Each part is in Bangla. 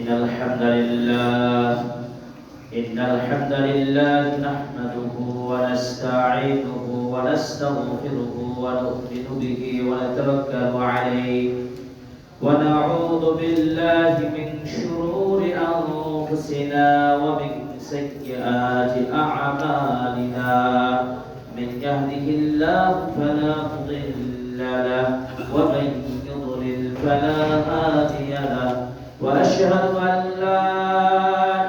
إن الحمد لله نحمده ونستعينه ونستغفره ونؤمن به ونتوكل عليه ونعوذ بالله من شرور أنفسنا ومن سيئات أعمالنا من يهده الله فلا مضل له ومن يضلل فلا هادي له وأشهد أن لا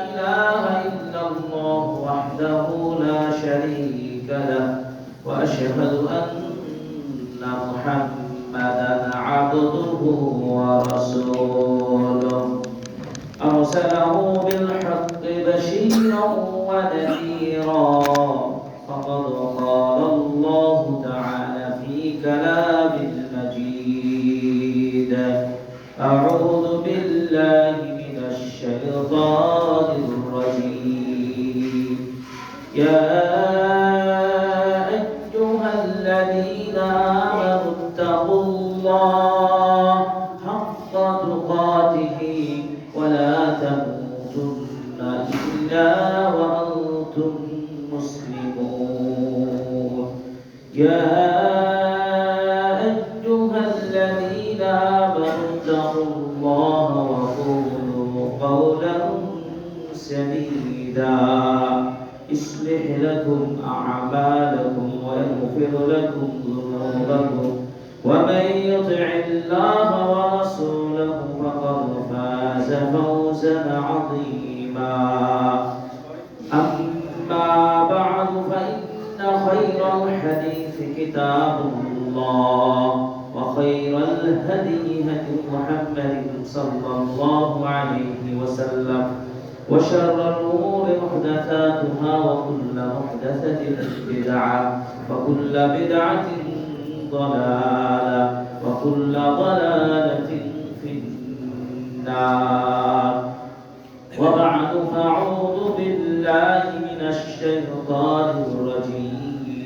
إله إلا الله وحده لا شريك له وأشهد أن محمدا عبده ورسوله أرسله بالحق بشيرا ونذيرا فقد قال الله تعالى في كلام المجيد أعوذ بالله من الشيطان الرجيم يا أيها الذين آمنوا اتقوا الله حق تقاته ولا تموتن إلا وأنتم مسلمون يا أيها الذين آمنوا اتقوا الله وقولوا قولا سديدا يصلح لكم أعمالكم ويغفر لكم ذنوبكم ومن يطع الله ورسوله فقد فاز فوزا عظيما أما بعد فإن خير الحديث كتاب الله وخير الهدي هدي محمد صلى الله عليه وسلم وشر الأمور محدثاتها وكل محدثة بدعة وكل بدعة ضلالة وكل ضلالة في النار وبعد فأعوذ بالله من الشيطان الرجيم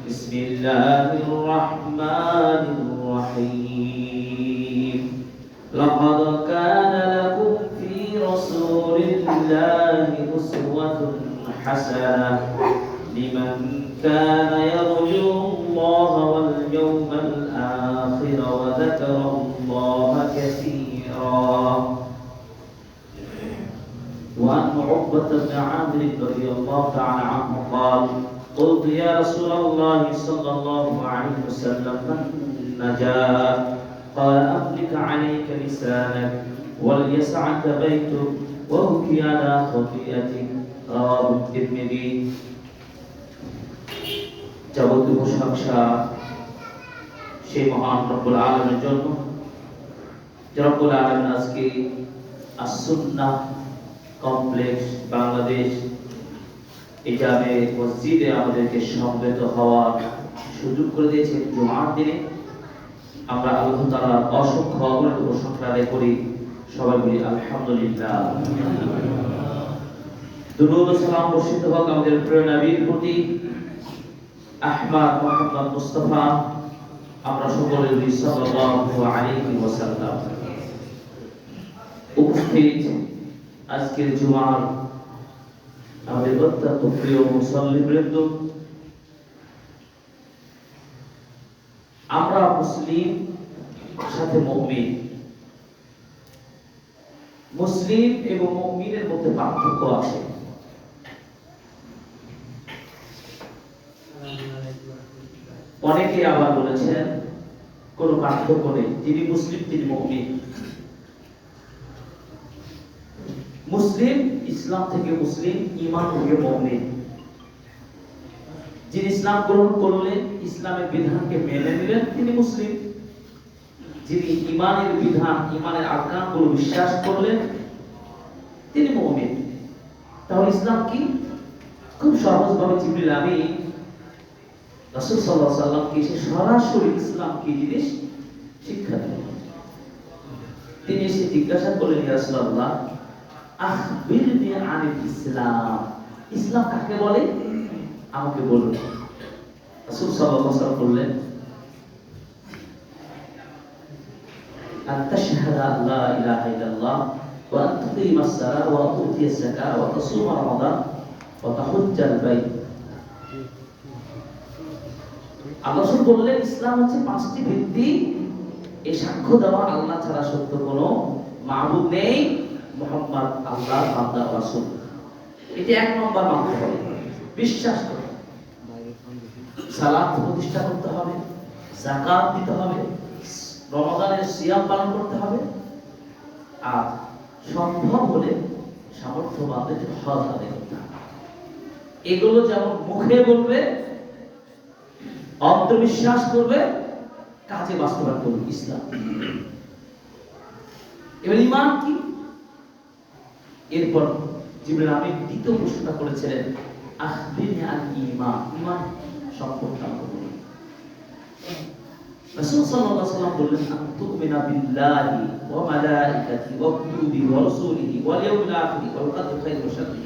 بسم الله الرحمن الرحيم لقد كان لكم في رسول الله أسوة حسنة لمن كان يرجو الله واليوم الآخر وذكر الله كثيرا وعن عقبة بن عامر رضي الله تعالى عنه قال قلت يا رسول الله صلى الله عليه وسلم من نجا قال أملك عليك لسانك وليسعك بيتك وابكي على خطيئتك رواه الترمذي যাবতীয় প্রশংসা সেই মহান রব্বুল আলামিনের জন্য যে রব্বুল আলামিন আজকে আস-সুন্নাহ কমপ্লেক্স বাংলাদেশ এই জামে মসজিদে আমাদেরকে সমবেত হওয়ার সুযোগ করে দিয়েছেন জুমার দিনে আমরা আল্লাহ তাআলার অসংখ্য অগণিত প্রশংসা আদায় করি সবাই বলি আলহামদুলিল্লাহ দুরূদ ও সালাম বর্ষিত হোক আমাদের প্রিয় নবীর প্রতি আহমদ মুহাম্মদ মুস্তাফা আমরা সকলে বলি সাল্লাল্লাহু আলাইহি ওয়াসাল্লাম উপস্থিত আজকের জুমার আমাদের অত্যন্ত প্রিয় মুসল্লিবৃন্দ আমরা মুসলিম সাথে মুমিন মুসলিম এবং মুমিনের মধ্যে পার্থক্য আছে অনেকে আবার বলেছেন কোনো পার্থক্য নেই যিনি মুসলিম তিনি মুমিন মুসলিম ইসলাম থেকে মুসলিম ঈমান থেকে মুমিন যিনি ইসলাম গ্রহণ করলেন ইসলামের বিধানকে মেনে নিলেন তিনি মুসলিম যিনি ঈমানের বিধান ঈমানের আরকানগুলো বিশ্বাস করলেন তিনি মুমিন তাহলে ইসলাম কি খুব সহজভাবে জিবরিল আমিন রাসূল সাল্লাল্লাহু আলাইহি ওয়াসাল্লামকে সরাসরি ইসলাম কি জিনিস শিক্ষা দিলেন তিনি এসে জিজ্ঞাসা করলেন ইয়া রাসূলুল্লাহ আখবিরনি আনিল ইসলাম ইসলাম কাকে বলে আমাকে বলুন রাসূল সাল্লাল্লাহু আলাইহি ওয়াসাল্লাম বললেন আন তাশহাদা আল্লা ইলাহা ইল্লাল্লাহ ওয়া আন তুকিমাস সালাহ ওয়া তুতিয়াস যাকাত ওয়া তাসুমা রমাদান ওয়া তাহুজ্জাল বাইত। আল্লাহ রাসূল বললেন ইসলাম হচ্ছে পাঁচটি ভিত্তি। এই সাক্ষ্য দেওয়া আল্লাহ ছাড়া সত্য কোনো মাবুদ নেই, মুহাম্মদ আল্লাহর বান্দা রাসূল। এটি এক নম্বর মানতে হবে, বিশ্বাস করতে হবে। সালাত প্রতিষ্ঠা করতে হবে, যাকাত দিতে হবে, রমাদানের সিয়াম পালন করতে হবে, আর সম্ভব হলে সামর্থ্যবানদের হজ আদায় করতে হবে। এগুলো যেমন মুখে বলবে, অন্তর্বিশ্বাস করবে, কাজে বাস্তবায়ন করবে ইসলাম। এবার ঈমান কি? এরপর জিবরিল আমিন দ্বিতীয় প্রশ্নটা করেছিলেন, আখবিরনি আল ঈমান, ঈমান সম্পর্কে আমাকে বলুন। রাসূল সাল্লাল্লাহু আলাইহি ওয়াসাল্লাম বললেন, আন তুমিনা বিল্লাহি ওয়া মালাইকাতিহি ওয়া কুতুবিহি ওয়া রাসূলিহি ওয়াল ইয়াউমিল আখির ওয়াল কদরি খাইরি ওয়া শাররি।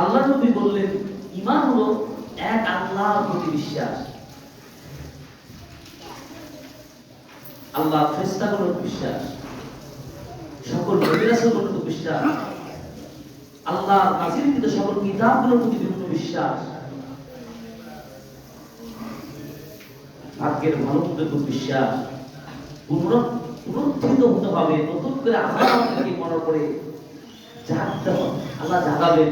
আল্লাহ নবী বললেন ঈমান হলো এক আল্লাহর প্রতি বিশ্বাস, আল্লাহর ফেরেশতাগুলোর বিশ্বাস, সকল নবী রাসূলগুলোর প্রতি বিশ্বাস, আল্লাহর নাযিলকৃত সকল কিতাবগুলোর প্রতি পূর্ণ বিশ্বাস, ভাগ্যের ভালো মন্দের প্রতি বিশ্বাস, পুনরুত্থিত হতে হবে, নতুন করে আবার আমাদেরকে মনে করে জাগতে হবে, আল্লাহ জাগাবেন,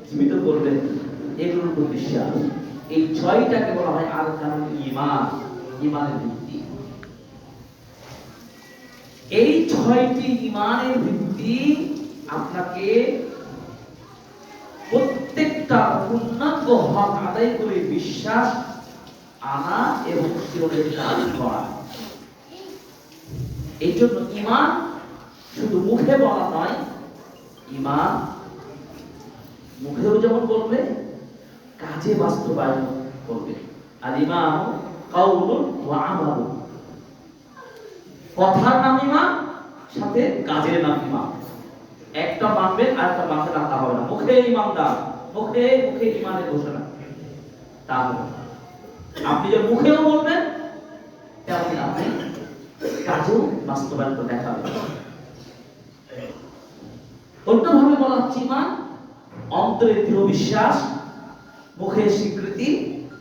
জীবিত করবেন, এগুলোর প্রতি বিশ্বাস। এই ছয়টাকে বলা হয় আরকানুল ঈমান, ঈমানের ভিত্তি। এই ছয়টি ঈমানের ভিত্তি আপনাকে প্রত্যেকটা পূর্ণাঙ্গ হক আদায় করে বিশ্বাস আনা এবং শিরোনের কাজ করা। এই জন্য ঈমান শুধু মুখে বলা নয়, ঈমান মুখেও যেমন বলবে, কাজে বাস্তবায়ন করবে। আর ঈমান কাউলুন ওয়া আমালুন, কথার নাম ঈমান, সাথে কাজের নাম ঈমান। একটা মানবে আর একটা মানতে না, তা হবে না। মুখে ঈমানদার, মুখে মুখে ঈমানের ঘোষণা, তা হবে না। আপনি যে মুখেও বলবেন, তেমনি আপনি কাজেও বাস্তবায়ন করে দেখাবেন। অন্যভাবে বলা হচ্ছে ঈমান অন্তরে দৃঢ় বিশ্বাস, মুখে স্বীকৃতি,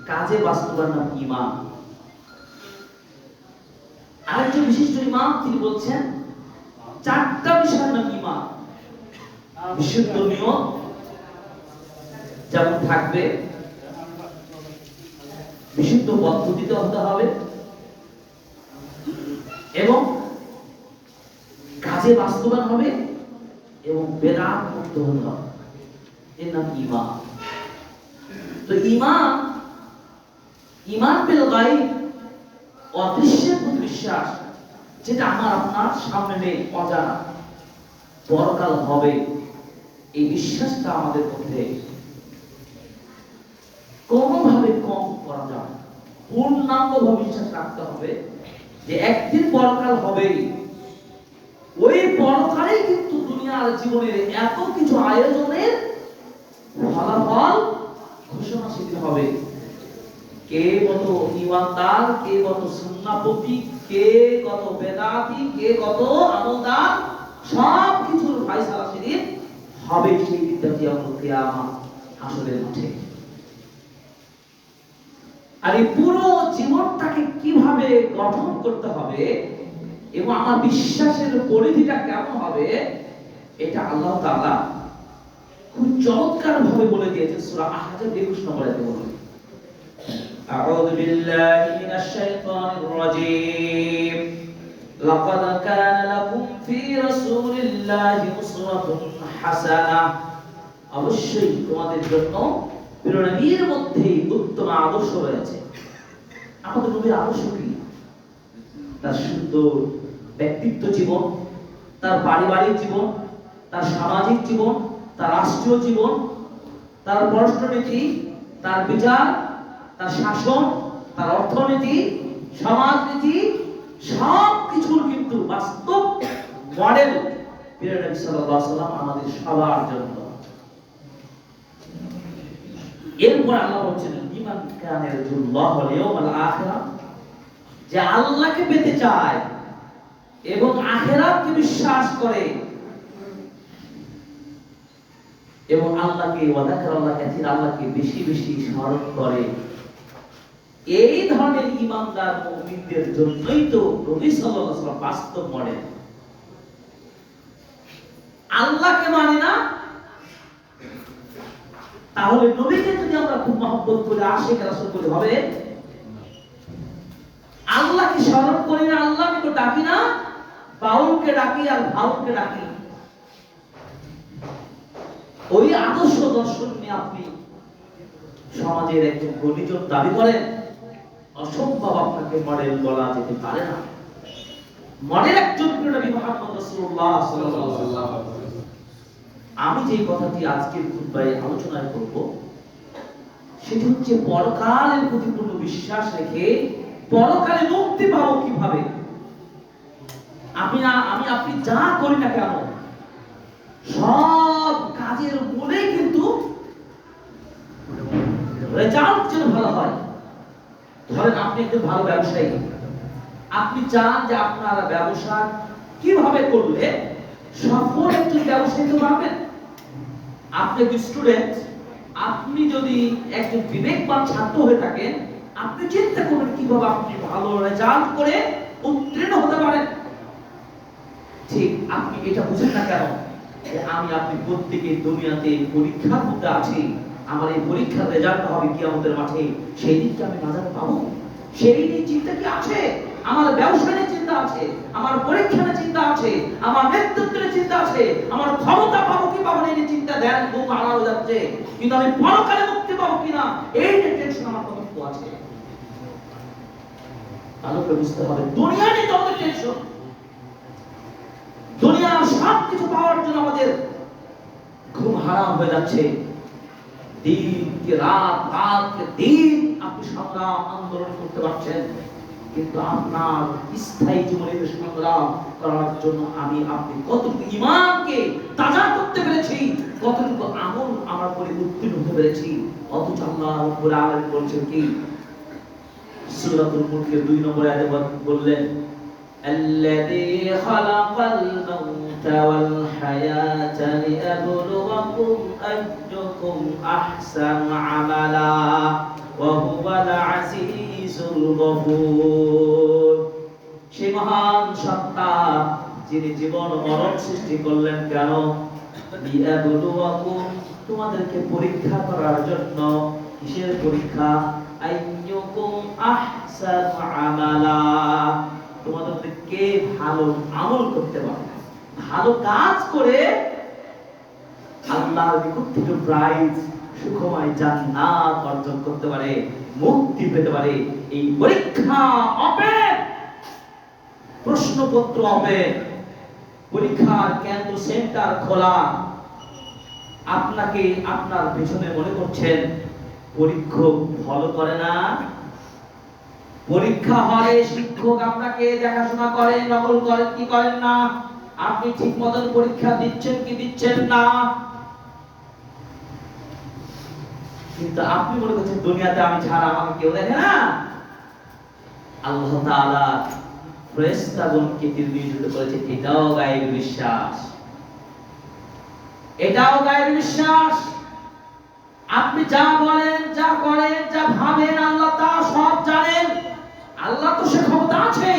কাজে বাস্তবায়ন নাম ঈমান। আরেকজন বিশিষ্ট ইমাম তিনি বলছেন চারটা বিষয়ের নাম ঈমান। বিশুদ্ধ নিয়ত যেমন থাকবে, বিশুদ্ধ পদ্ধতিতে হতে হবে, এবং কাজে বাস্তবায়ন হবে, এবং বেদাত মুক্ত হতে হবে। এর নাম ঈমান। তো ঈমান, ঈমান বিল গায়ব, অদৃশ্যের প্রতি বিশ্বাস, যেটা আমার আপনার সামনে নেই, অজানা, পরকাল হবে, এই বিশ্বাসটা আমাদের মধ্যে কোনোভাবে কম করা যায়। পূর্ণাঙ্গভাবে বিশ্বাস রাখতে হবে যে একদিন পরকাল হবেই। ওই পরকালেই কিন্তু দুনিয়ার জীবনের এত কিছু আয়োজনের ফলাফল ঘোষণা সেদিন হবে। কে কত ঈমানদার, কে কত সুন্নাহপন্থী, কে কত বেদাতি, কে কত আমলদার, সব কিছুর ফয়সালা সেদিন হবে। সেই দিনটা কিয়ামত, কিয়ামত, হাসরের মাঠে। আর এই পুরো জীবনটাকে কিভাবে গঠন করতে হবে এবং আমার বিশ্বাসের পরিধিটা কেমন হবে, এটা আল্লাহ তাআলা খুব চমৎকার ভাবে বলে দিয়েছেন সূরা আহজাব 21 নম্বর আয়াতে বলেন, আউযু বিল্লাহি মিনাশ শাইতানির রাজীম, লাকাদ কানা লাকুম ফি রাসূলিল্লাহি উসওয়াতুন হাসানাহ, অবশ্যই তোমাদের জন্য প্রিয় নবীর মধ্যে উত্তম আদর্শ রয়েছে। আমাদের নবীর আদর্শ কি? তার সুন্দর ব্যক্তিত্ব জীবন, তার পারিবারিক জীবন, তার সামাজিক জীবন, তার রাষ্ট্রীয় জীবন, তার পররাষ্ট্রনীতি, তার বিচার, তার শাসন, তার অর্থনীতি, সমাজনীতি, সব কিছুর কিন্তু বাস্তব মডেল প্রিয় নবী সাল্লাল্লাহু আলাইহি ওয়াসাল্লাম আমাদের সবার জন্য। এরপর আল্লাহ বলছেন, লিমান কানা ইয়ারজুল্লাহ ওয়াল ইয়াউমাল আখিরা যে আল্লাহকে পেতে চায় এবং আখিরাতকে বিশ্বাস করে এবং আল্লাহকে আল্লাহকে বেশি বেশি স্মরণ করে, এই ধরনের ঈমানদার মুমিনদের জন্যই তো নবী সাল্লাল্লাহু আলাইহি ওয়াসাল্লাম বাস্তব মডেল। আল্লাহকে মানে না, তাহলে নবীকে যদি আমরা খুব মহব্বত করে আশিক রাসূল করে হবে, আল্লাহকে স্মরণ করি না, আল্লাহকে তো ডাকি না, বাউলকে ডাকি আর ভাউলকে ডাকি, ওই আদর্শ দর্শন নিয়ে আপনি সমাজের একজন গণিজন দাবি করেন, অসম্ভব আপনাকে মডেল বলা যেতে পারে না। মডেল একজন নবী মুহাম্মদ রাসূলুল্লাহ সাল্লাল্লাহু আলাইহি ওয়াসাল্লাম। আমি যে কথাটি আজকের খুতবায় আলোচনা করব সেটি হচ্ছে পরকালের প্রতি পূর্ণ বিশ্বাস রেখে পরকালে মুক্তি পাবো কিভাবে। আপনি যা করি না কেন, সব কাজের মূলেই কিন্তু রেজাল্ট যেন ভালো হয়। ধরেন আপনি একজন ভালো ব্যবসায়ী, আপনি চান যে আপনার ব্যবসা কিভাবে করলে সফল একজন ব্যবসায়ী হতে পারবেন। আপনি একজন স্টুডেন্ট, আপনি যদি একজন বিবেকবান ছাত্র হয়ে থাকেন, আপনি চিন্তা করবেন কিভাবে আপনি ভালো রেজাল্ট করে উত্তীর্ণ হতে পারেন। ঠিক আপনি এটা বুঝেন না কেন যে আপনি প্রত্যেকের দুনিয়াতে পরীক্ষার মধ্যে আছি, আমার এই পরীক্ষার রেজাল্ট হবে কিয়ামতের মাঠে, সেই দিনটা আমি নাজাত পাবো, সেই নিয়ে চিন্তা কি আছে? আমার ব্যবসা নিয়ে চিন্তা আছে, আমার পরীক্ষা নিয়ে চিন্তা আছে, আমার নেতৃত্বের চিন্তা আছে, আমার ক্ষমতা পাবো কি পাবো না এই চিন্তা দেন ঘুম হারানো যাচ্ছে, কিন্তু আমি পরকালে মুক্তি পাবো কিনা এই নিয়ে টেনশন আমার কতটুকু আছে। ভালো করে বুঝতে হবে, দুনিয়া নিয়ে যত টেনশন, দুনিয়ার সব কিছু পাওয়ার জন্য আমাদের ঘুম হারাম হয়ে যাচ্ছে। দিনকে রাত, রাতকে দিন আপনি সংগ্রাম আন্দোলন করতে পারছেন, কিন্তু আপনার স্থায়ী জীবনের সংগ্রাম করার জন্য আপনি কতটুকু ঈমানকে তাজা করতে পেরেছি, কতটুকু আমল আমার পরে উত্তীর্ণ হতে পেরেছি। অথচ আল্লাহ রাব্বুল আলামিন বলছেন কি, সূরাতুল মুলকের 2 নম্বর আয়াতে বললেন, الذي خلق الموت والحياة ليبلوكم أيكم أحسن عملا وهو العزيز الغفور। সেই মহান সত্তা যিনি জীবন মরণ সৃষ্টি করলেন কেন? লিয়াবলুয়াকুম, তোমাদেরকে পরীক্ষা করার জন্য। কিসের পরীক্ষা? আইয়ুকুম আহসানু আমালা, তোমাদের কে ভালো আমল করতে পারে, ভালো কাজ করে আল্লাহর নিকট থেকে প্রাইজ সুখময় জান্নাত অর্জন করতে পারে, মুক্তি পেতে পারে। এই পরীক্ষা হবে, প্রশ্নপত্র হবে, পরীক্ষার কেন্দ্র সেন্টার খোলা। আপনাকে আপনার পেছনে মনে করছেন পরীক্ষক ফলো করে না, পরীক্ষা হলে শিক্ষক আপনাকে দেখাশোনা করেন, নকল করেন কি করেন না, আপনি ঠিক মতন পরীক্ষা দিচ্ছেন কি দিচ্ছেন না। কিন্তু আপনি মনে করছেন দুনিয়াতে আমি ছাড়া আমাকে কেউ দেখে না। আল্লাহ তাআলা ফেরেশতাগণকে নিয়োজিত করেছেন, এটাও গায়েবী বিশ্বাস, এটাও গায়েবী বিশ্বাস। আপনি যা বলেন, যা করেন, যা ভাবেন, আল্লাহ তা সব জানেন। আল্লাহ তো সে ক্ষমতা আছে,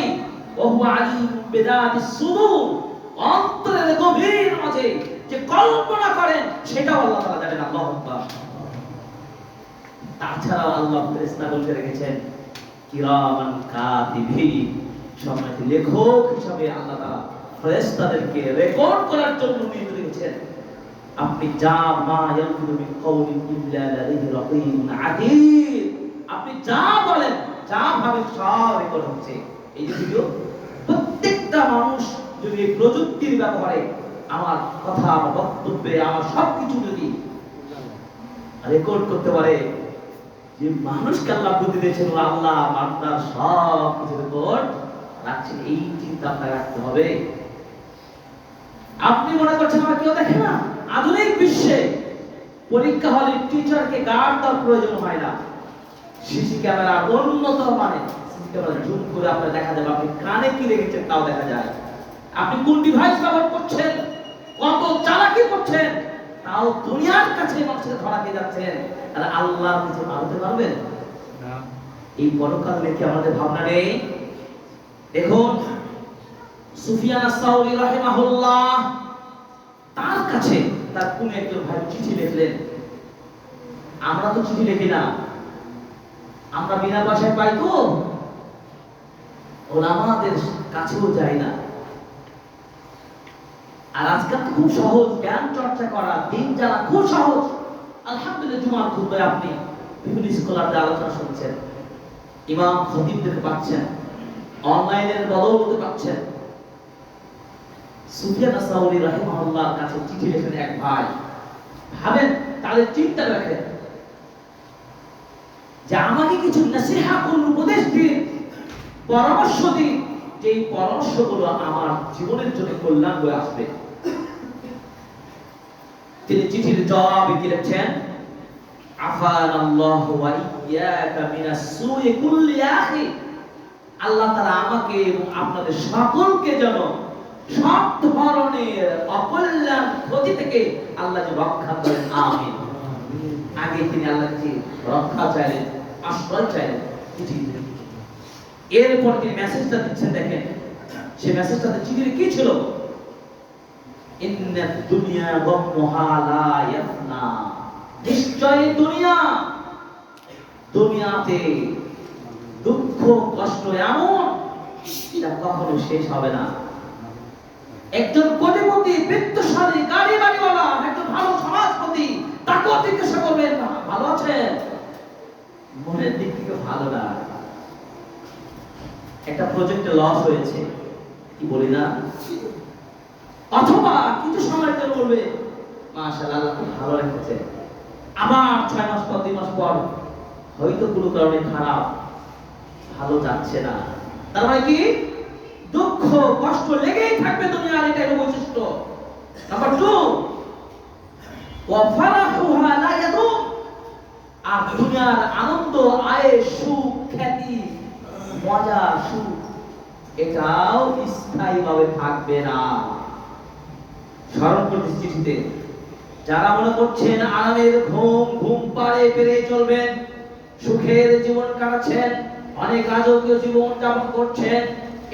ওহু আলিম বিদাতিস সুদূর, অন্তরের গভীর মাঝে যে কল্পনা করেন সেটাও আল্লাহ তাআলা জানেন। আল্লাহু আকবার। তাছাড়াও আল্লাহ ফেরেশতাগণকে রেখেছেন কিরামান কাতিবিন, সম্মানিত লেখক হিসাবে আল্লাহ তাআলা ফেরেশতাদেরকে রেকর্ড করার জন্য নিয়োজিত রেখেছেন। আপনি যা মা ইয়ালফিযু মিন কাওলিন ইল্লা লাদাইহি রাকীবুন আতীদ, আপনি যা বলেন, যা ভাবেন সব রেকর্ড হচ্ছে। এই যে ভিডিও, প্রত্যেকটা মানুষ যদি এই প্রযুক্তির ব্যবহারে আমার কথা, আমার বক্তব্যে, আমার সবকিছু যদি রেকর্ড করতে পারে, যে মানুষকে আল্লাহ বুদ্ধি দিয়েছেন, আল্লাহ বান্দার সব কিছু রেকর্ড রাখছেন, এই চিন্তা আপনাকে রাখতে হবে। আপনি মনে করছেন আমার কেউ দেখে না? আধুনিক বিশ্বে পরীক্ষা হলে টিচারকে গার্ড দেওয়ার প্রয়োজন হয় না, সিসি ক্যামেরা উন্নত মানে ক্যামেরা জুম করে আপনার দেখা যাবে আপনি কানে কি রেখেছেন তাও দেখা যায়, আপনি কোন ডিভাইস ব্যবহার করছেন, কত চালাকি করছেন, তাও দুনিয়ার কাছে মানুষের ধরা খেয়ে যাচ্ছেন, আর আল্লাহর কাছে ভাবতে পারবেন না। এই পরকাল নিয়ে আমাদের ভাবনা নেই। দেখুন সুফিয়ান আস-সাউরি রাহিমাহুল্লাহ তার কাছে তার কোন একজন ভাই চিঠি লিখলেন। আমরা তো চিঠি লিখি না, আমরা বিনা পয়সায় পাই তো, ওলামাদের কাছেও যাই না। আর আজকাল তো খুব সহজ জ্ঞান চর্চা করা, দিন জানা খুব সহজ। আলহামদুলিল্লাহ জুমার খুতবায় আপনি বিভিন্ন স্কলারদের আলোচনা শুনছেন, ইমাম খতিবদেরকে পাচ্ছেন, অনলাইনের বদৌলতে পাচ্ছেন। সুফিয়ান আস-সাউরি রাহিমাহুল্লাহর কাছে চিঠি লিখেন এক ভাই। ভাবেন তাদের চিন্তা রাখেন যে আমাকে কিছু নসিহা করুন, উপদেশ দিন, পরামর্শ দিন, যে এই পরামর্শগুলো আমার জীবনের জন্য কল্যাণ হয়ে আসবে। তিনি চিঠির জবাবে কি লিখছেন? আফানাল্লাহু ওয়া ইয়্যাকা মিনাস সুই কুল্লি আখি। আল্লাহ তাআলা আমাকে এবং আপনাদের সকলকে যেন সব ধরনের অকল্যাণ ক্ষতি থেকে আল্লাহ যে রক্ষা করেন, আমিন। আগে তিনি আল্লাহকে রক্ষা চাইলেন, আশ্রয় চাইলেন। এরপর তিনি মেসেজটা দিচ্ছেন, দেখেন সেই মেসেজটাতে চিঠিতে কি ছিল? ইন্নাদ দুনিয়া গামহা লা ইয়াফনা। নিশ্চয় দুনিয়াতে দুঃখ কষ্ট এমন এটা কখনো শেষ হবে না। একজন কোটিপতি, বিত্তশালী, গাড়ি বাড়িওয়ালা, একজন ভালো সমাজপতি, তাকেও জিজ্ঞাসা করবেন ভালো আছেন? মনের দিক থেকে ভালো না। একটা প্রজেক্টে লস হয়েছে, কি বলি না, অথবা কিছু সময় পর বলবে মাশাআল্লাহ আল্লাহ খুব ভালো রেখেছে। আবার 6 মাস পর 2 মাস পর হয়তো কোনো কারণে খারাপ, ভালো যাচ্ছে না। তার মানে কি? দুঃখ কষ্ট লেগেই থাকবে দুনিয়ার, এটাই বৈশিষ্ট্য। নাম্বার 2, ওয়া ফারাহুহা লা ইয়াদুম। আর দুনিয়ার আনন্দ, আয়েশ, সুখ, খ্যাতি, মজা, সুখ এটাও স্থায়ীভাবে থাকবে না। স্মরণ করতে চিঠিতে যারা মনে করছেন আরামের ঘুম পাড়ে পেরে চলবেন, সুখের জীবন কাটাচ্ছেন, অনেক রাজকীয় জীবন যাপন করছেন,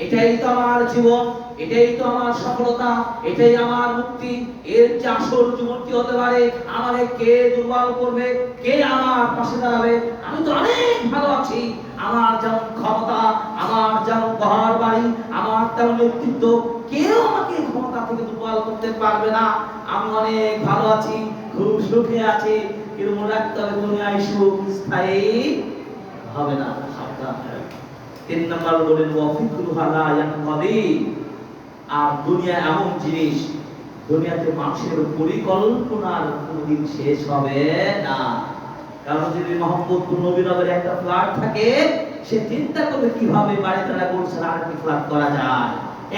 এটাই তো আমার জীবন, এটাই তো আমার সফলতা, এটাই আমার মুক্তি, এর যে আসল জীবন কি হতে পারে? আমারে কে দুর্বল করবে, কে আমার পাশে দাঁড়াবে? আমি তো অনেক ভালো আছি, আমার যেমন ক্ষমতা, আমার যেমন ঘর বাড়ি, আমার তেমন নেতৃত্ব, কেউ আমাকে ক্ষমতা থেকে দুর্বল করতে পারবে না। আমি অনেক ভালো আছি, খুব সুখে আছি। কিন্তু মনে রাখতে হবে দুনিয়ায় সুখ স্থায়ী হবে না। সাবধান। 3 নম্বর বলেন ওয়াফিকুহা লা ইয়ানকাদি। আর দুনিয়া এমন জিনিস, দুনিয়াতে মানুষের পরিকল্পনার কোনদিন শেষ হবে না। কারণ যদি মোহাম্মদপুর নবীনগরে একটা ফ্ল্যাট থাকে, সে চিন্তা করবে কিভাবে বাড়ি তারা করছে আর কি ফ্ল্যাট করা যায়।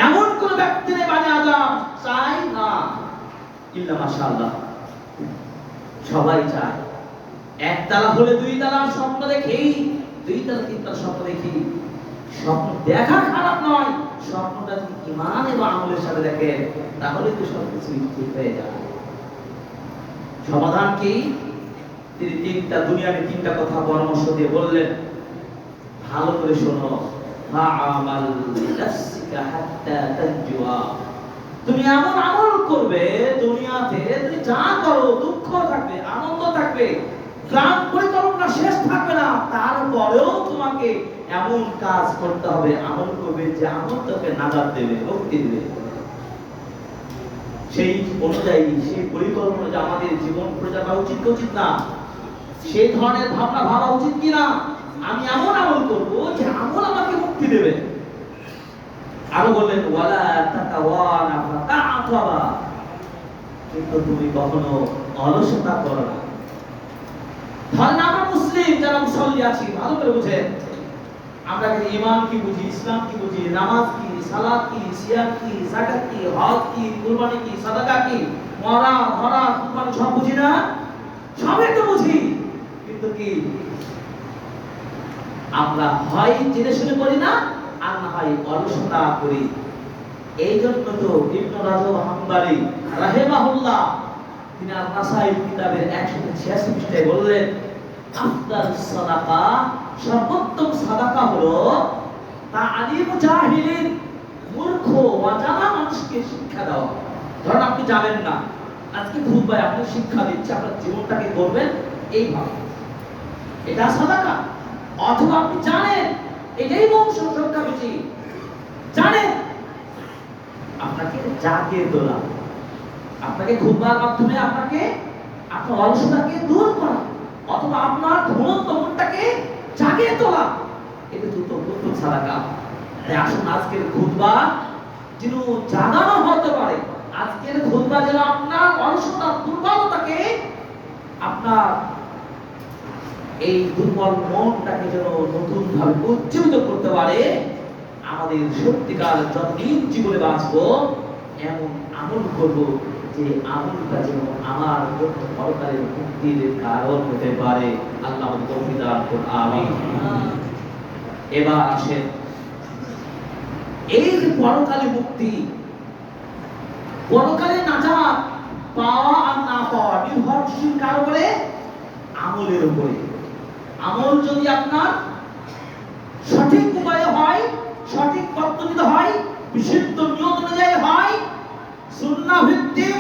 এমন কোন ব্যক্তি নেই বানি আজম চাই না, ইল্লা মাশাআল্লাহ সবাই চায়। একতলা হলে 2 তলার স্বপ্ন দেখি, 2 তলা 3 তলা স্বপ্ন দেখি। স্বপ্ন দেখা খারাপ নয়, স্বপ্নটা যদি ঈমান এবং আমলের সাথে দেখেন তাহলে তো সবকিছু ঠিক হয়ে যাবে। সমাধান কি? তিনি 3টা দুনিয়ার 3টা কথা পরামর্শ দিয়ে বললেন, ভালো করে শোনো। ফাআমাল লিনাফসিকা হাত্তা তানজুয়া। তুমি এমন আমল করবে দুনিয়াতে, তুমি যা করো দুঃখ থাকবে, আনন্দ থাকবে, প্ল্যান পরিকল্পনা শেষ থাকবে না, তারপরেও তোমাকে এমন কাজ করতে হবে, আমল করবে যে আমল তোকে নাজাত দেবে, মুক্তি দেবে। সেই অনুযায়ী সেই পরিকল্পনা যে আমাদের জীবন প্রচার উচিত উচিত না, সেই ধরনের ভাবনা ভাবা উচিত কিনা, আমি এমন আমল করব যে আমল আমাকে মুক্তি দেবে। আরো বললেন ওয়ালা তাকাওয়ানা ফাতাআতাবা। কিন্তু তুমি কখনো অলসতা করো না। ধরেন আমরা মুসলিম যারা মুসল্লি আছি, ভালো করে বুঝেন আমরা কি ঈমান কি বুঝি, ইসলাম কি বুঝি, নামাজ কি, সালাত কি, সিয়াম কি, যাকাত কি, হজ কি, কুরবানি কি, সাদাকা কি, মরা ধরা কুরবানি সব বুঝি না? সবই তো বুঝি, কিন্তু কি আমরা হয় জেনে শুনে করি না, আর না হয় অলসতা করি। এই জন্য তো ইবনে রাজব হাম্বলি রাহিমাহুল্লাহ তিনি আল-মাসাইল কিতাবের 186 পৃষ্ঠায় বললেন, আফদালুস সাদাকা, সর্বোত্তম সাদাকা হলো তা'লিমু জাহিলিন, মূর্খ অজানা মানুষকে শিক্ষা দেওয়া। ধরুন আপনি জানেন না, আজকে খুতবায় আপনি শিক্ষা দিচ্ছে, আপনার জীবনটাকে করবেন এইভাবে, এটা সাদাকা। অথবা আপনি জানেন এটাই বংশ রক্ষা বেশি, জানেন আপনাকে জাগিয়ে তোলা, আপনাকে খুতবার মাধ্যমে আপনাকে আপনার অলসতাকে দূর করা, অথবা আপনার ঘুমন্ত মনটাকে জাগিয়ে তোলা, এটা তো উত্তম সাদাকা। তাই আসুন আজকের খুতবা যেন জাগানো হতে পারে, আজকের খুতবা যেন আপনার অলসতা দুর্বলতাকে, আপনার এই দুর্বল মনটাকে যেন নতুন ভাবে উজ্জীবিত করতে পারে। আমাদের সত্যিকার যতদিন জীবনে বাঁচবো এমন আমল করব যে আমলটা যেন আমার পরকালের মুক্তির কারণ হতে পারে। আল্লাহ আমাদের তৌফিক দান করুন, আমিন। এবার আসেন, এই যে পরকালে মুক্তি, পরকালে নাজাত পাওয়া আর না পাওয়া নির্ভরশীল কার উপরে? আমলের উপরে। আমল যদি আপনার সঠিক উপায়ে হয়, সঠিক পদ্ধতিতে হয়, বিশুদ্ধ নিয়ত অনুযায়ী হয়, সুন্নাহ ভিত্তিক,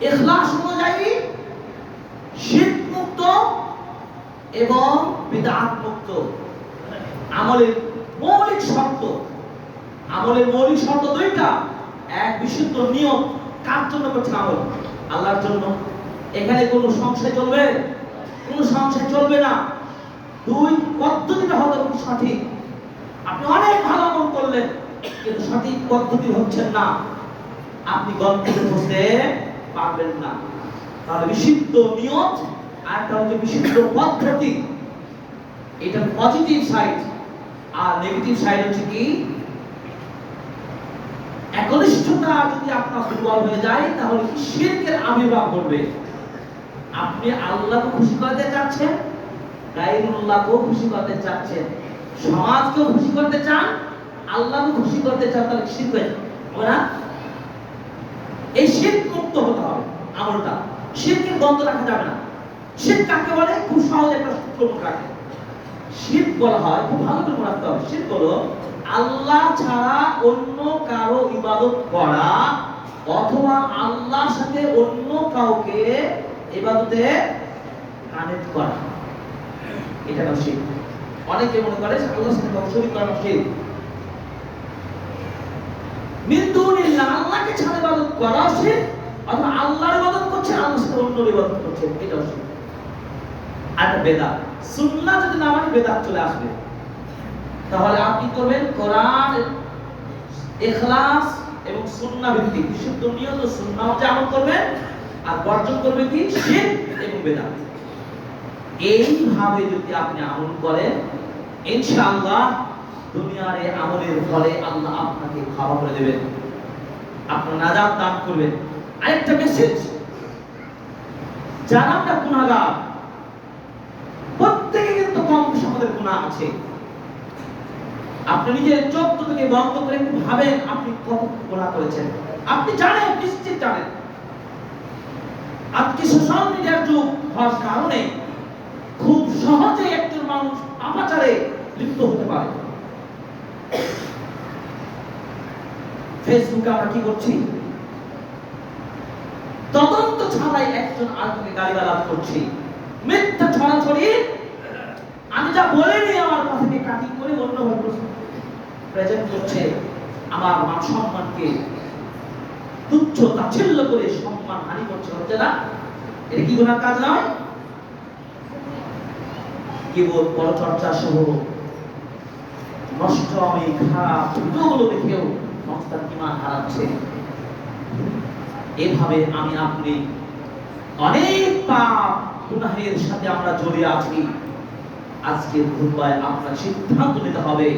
ইখলাস অনুযায়ী, শিরক মুক্ত এবং বিদআত মুক্ত, আমলের মৌলিক শর্ত, আমলের মৌলিক শর্ত দুইটা। এক, বিশুদ্ধ নিয়ত, কার জন্য করছেন আমল? আল্লাহর জন্য। এখানে কোনো সংশয় চলবে? কোনো সংশয় চলবে না। দুই, পদ্ধতিটা হবে সঠিক। আপনি অনেক ভালো আমল করলেন কিন্তু সঠিক পদ্ধতি হচ্ছেন না, আপনি গন্তব্যে পৌঁছতে পারবেন না। তাহলে বিশুদ্ধ নিয়ত আর একটা হচ্ছে বিশুদ্ধ পদ্ধতি, এটা পজিটিভ সাইড। আর নেগেটিভ সাইড হচ্ছে কি? একনিষ্ঠতা যদি আপনার দুর্বল হয়ে যায় তাহলে কি শিরকের আবির্ভাব ঘটবে। আপনি আল্লাহকে খুশি করতে চাচ্ছেন, গায়রুল্লাহকেও খুশি করতে চাচ্ছেন, সমাজকেও খুশি করতে চান, আল্লাহকে খুশি করতে চান, তাহলে শিরক হয়ে যাবে না? এই শিরক মুক্ত হতে হবে আমলটা, শিরকের গন্ধ রাখা যাবে না। শিরক কাকে বলে? খুব সহজ একটা সূত্র মনে রাখেন। শিরক বলা হয়, খুব ভালো করে মনে রাখতে হবে, শিরক হলো আল্লাহ ছাড়া অন্য কারো ইবাদত করা অথবা আল্লাহর সাথে অন্য কাউকে ইবাদতে কানেক্ট করা, এটা হলো শিরক। অনেকে মনে করে আল্লাহর সাথে কাউকে শরীক করা শিরক। মিন দুনিল্লাহ, আল্লাহকে ছাড়া ইবাদত করা শিরক, অথবা আল্লাহর ইবাদত করছে আল্লাহর সাথে অন্য ইবাদত করছে, এটাও শিরক। আর বেদাত, সুন্নাহ যদি না মানে বেদাত চলে আসবে। তাহলে আপনি করবেন কোরআন, ইখলাস এবং সুন্নাহ ভিত্তিক বিশুদ্ধ নিয়ত সুন্নাহ যে আমল করবেন, আর বর্জন করবেন কি? শিরক এবং বেদাত। এইভাবে যদি আপনি আমল করেন ইনশাআল্লাহ দুনিয়ার এই আমলের ফলে আল্লাহ আপনাকে ক্ষমা করে দেবেন, আপনার নাজাত দান করবেন। আরেকটা মেসেজ, যারা আমরা গুনাহগার, প্রত্যেকে কিন্তু কম বেশি আমাদের গুনাহ আছে। আপনি নিজের চোখ থেকে বন্ধ করে একটু ভাবেন আপনি কত গুনাহ করেছেন। আপনি জানেন, নিশ্চিত জানেন। আজকে সোশ্যাল মিডিয়ার যুগ হওয়ার কারণে খুব সহজে একজন মানুষ পাপাচারে লিপ্ত হতে পারে। ফেসবুকে আমরা কি করছি? তদন্ত ছাড়াই একজন আরেকজনকে গালিগালাজ করছি, মিথ্যা ছড়াছড়ি, আমি যা বলিনি আমার কথাকে কাটিং করে অন্যভাবে প্রেজেন্ট করছে, আমার মান সম্মানকে তুচ্ছ তাচ্ছিল্য করে সম্মান হানি করছে, হচ্ছে না? এটা কি গুনার কাজ নয়? কেবল পরচর্চা সহ নষ্ট আমি খারাপ ভিডিওগুলো দেখেও সংস্থার ঈমান হারাচ্ছে। এভাবে আমি আপনি অনেক পাপ গুনাহের সাথে আমরা জড়িয়ে আছি। আজকের খুতবায় আপনার সিদ্ধান্ত নিতে হবে,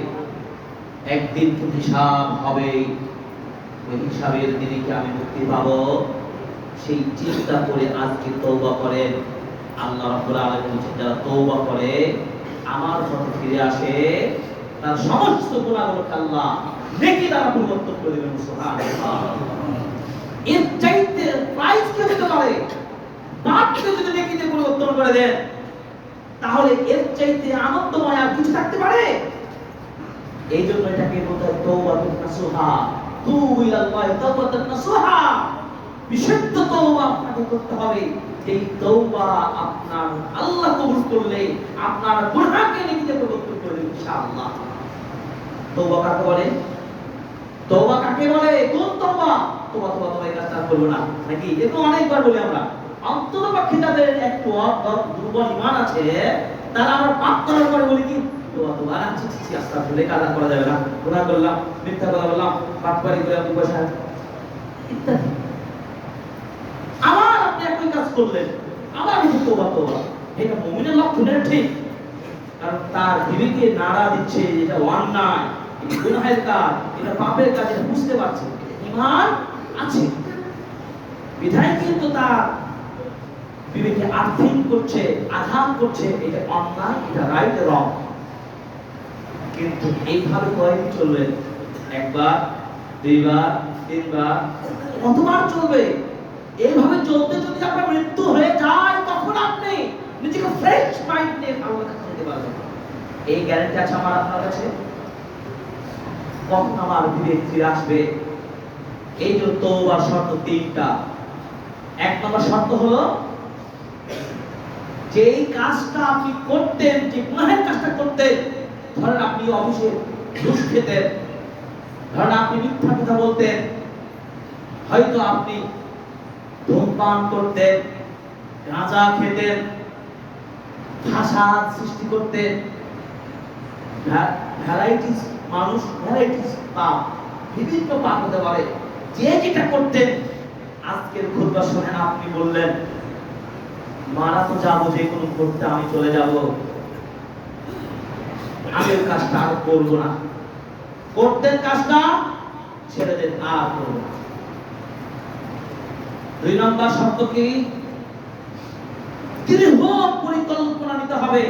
একদিন তো হিসাব হবে, ওই হিসাবের দিনে কি আমি মুক্তি পাবো? সেই চিন্তা করে আজকে তওবা করেন। আল্লাহ রাব্বুল আলামিন বলেন, যারা তওবা করে আমার পথে ফিরে আসে, তার সমস্ত গুনাহগুলোকে আল্লাহ নেকি দ্বারা পরিবর্তন করে দেবেন। সুবহানাল্লাহ। এর চাইতে প্রাইস কি হতে পারে? পাপকে যদি নেকিতে পরিবর্তন করে দেন, তাহলে এর চাইতে আনন্দময় আর কিছু থাকতে পারে? এই জন্য এটাকে বলতে হয় তাওবাতুন নাসুহা। তুবু ইলাল্লাহি তাওবাতান নাসুহা। বিশুদ্ধ তওবা আপনাকে করতে হবে। এই তওবা আপনার আল্লাহ কবুল করলে আপনার গুনাহকে নেকিতে পরিবর্তন করে দেবেন ইনশাআল্লাহ। তওবা কাকে বলে? তওবা কাকে বলে? কোন তওবা? তওবা এই কাজটা করব না নাকি? এটা অনেকবার বলি আমরা। অন্তরপক্ষে যাদের একটু দুর্বল ঈমান আছে, তারা আমরা পাপ করার পরে বলি কি তওবা না, আস্তাগফিরুল্লাহ, কাজ করা যাবে না, গুনাহ করলাম, মিথ্যা কথা বললাম, পাপকারী করে আমি পয়সা ইত্যাদি। আবার আপনি একই কাজ করলেন, আবার তওবা। এটা মুমিনের লক্ষণ, ঠিক। কারণ তার বিবেকে নাড়া দিচ্ছে এটা অন্যায়, এটা গুনাহের কাজ, এটা পাপের কাজ, এটা বুঝতে পারছে, ঈমান আছে। বিধায় কিন্তু তার বিবেকে আর্থিং করছে, আঘাত করছে, এটা অন্যায়, এটা রাইট, রং। কিন্তু এইভাবে কয়েকদিন চলবে? একবার, দুইবার, তিনবার, কতবার চলবে? এইভাবে চলতে যদি আপনার মৃত্যু হয়ে যায়, তখন আপনি নিজেকে ফ্রেশ মাইন্ড নিয়ে আল্লাহর কাছে যেতে পারবেন। এই গ্যারান্টি আছে আমার আপনার কাছে? কখন আমার বিবেক ফিরে আসবে? এই যে তওবার শর্ত তিনটা। এক নম্বর শর্ত হলো, যেই কাজটা আপনি করতেন, যে গুনাহের কাজটা করতেন, ধরেন আপনি অফিসে ঘুষ খেতেন, ধরেন আপনি মিথ্যা কথা বলতেন, হয়তো আপনি ধূমপান করতেন, গাঁজা খেতেন, ফাসাদ সৃষ্টি করতেন, ভ্যারাইটিস মানুষ, ভ্যারাইটিস পাপ, বিভিন্ন পাপ হতে পারে। যে যেটা করতেন, আজকের খুতবা শুনেন আপনি বললেন মারা তো যাবো, যে কোনো করতে আমি চলে যাব, আমি ওই কাজটা আর করবো না। করতেন কাজটা, ছেড়ে দেন, আর করবো না। দুই নম্বর শর্ত কি? দৃঢ় পরিকল্পনা নিতে হবে,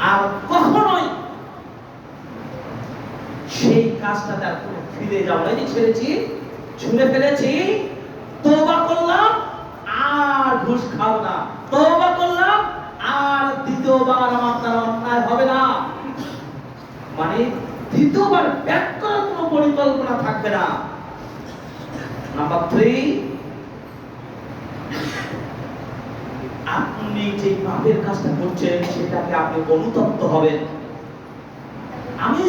আর কখনোই সেই কাজটাতে আর ফিরে যাবো না। যে ছেড়েছি, ছুঁড়ে ফেলেছি, তওবা করলাম, আর ঘুষ খাবো না, তওবা করলাম, আর দ্বিতীয়বার আমার দ্বারা অন্যায় হবে না। মানে দ্বিতীয়বার ব্যাক করার কোনো পরিকল্পনা থাকবে না। নাম্বার 3, আপনি যে পাপের কাজটা করছেন সেটাকে আপনি অনুতপ্ত হবেন। আমি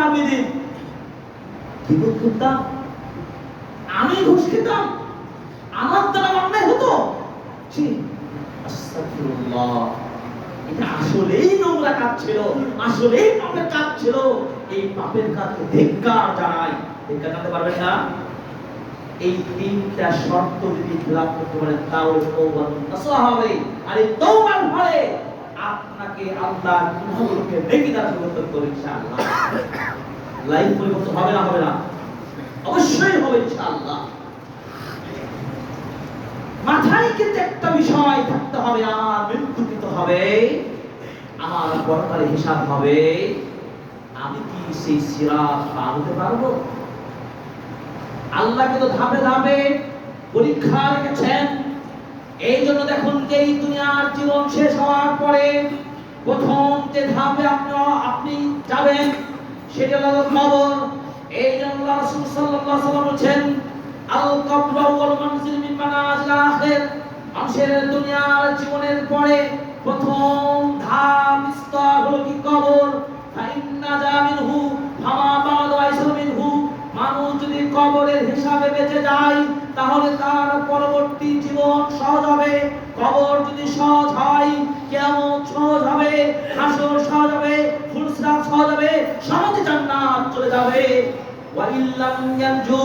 আবেদিন কি করতাম, আমি ঘুষ খেতাম, আমার দ্বারা অন্যায় হতো, আস্তাগফিরুল্লাহ, এটা আসলেই নোংরা কাজ ছিল, আসলেই পাপের কাজ ছিল। এই পাপের কাজকে ধিক্কার জানাই। ধিক্কার জানাতে পারবেন না? এই তিনটা শর্ত যদি লাভ করতে পারেন, তাহলে তওবা নাসুহা হবে। আর এই তওবার ফলে আপনাকে আল্লাহ গুনাহগুলোকে নেকি দ্বারা পরিবর্তন করবে ইনশাআল্লাহ। লাইফ পরিবর্তন হবে না? হবে না, অবশ্যই হবে ইনশাআল্লাহ। মাথায় কিন্তু একটা বিষয় থাকতে হবে, আমার মৃত্যু কিন্তু হবে, আমার পরকালে হিসাব হবে। আমি কি সেই সিরাত পার হতে পারবো? আল্লাহ কিন্তু ধাপে ধাপে পরীক্ষা রেখেছেন। এই জন্য দেখুন যে এই দুনিয়ার জীবন শেষ হওয়ার পরে প্রথম যে ধাপে আপনি যাবেন সেটা হলো কবর। এই জন্য রাসূল সাল্লাল্লাহু আলাইহি ওয়াসাল্লাম বলেছেন, আল কবর ওয়াল মানজিল মিন মানাজিল আখির। মানুষের দুনিয়ার জীবনের পরে প্রথম ধাপ, স্তর হলো কি? কবর। ফাইন্না জামিনহু ফামা বাদু আইসার মিনহু। মানুষ যদি কবরের হিসাবে বেঁচে যায়, তাহলে তার পরবর্তী জীবন সহজ হবে। কবর যদি সহজ হয়, কিয়ামত সহজ হবে, হাসর সহজ হবে, ফুলসিরাত সহজ হবে, সহজে জান্নাত চলে যাবে। ওয়া ইল্লাম ইয়ানজু,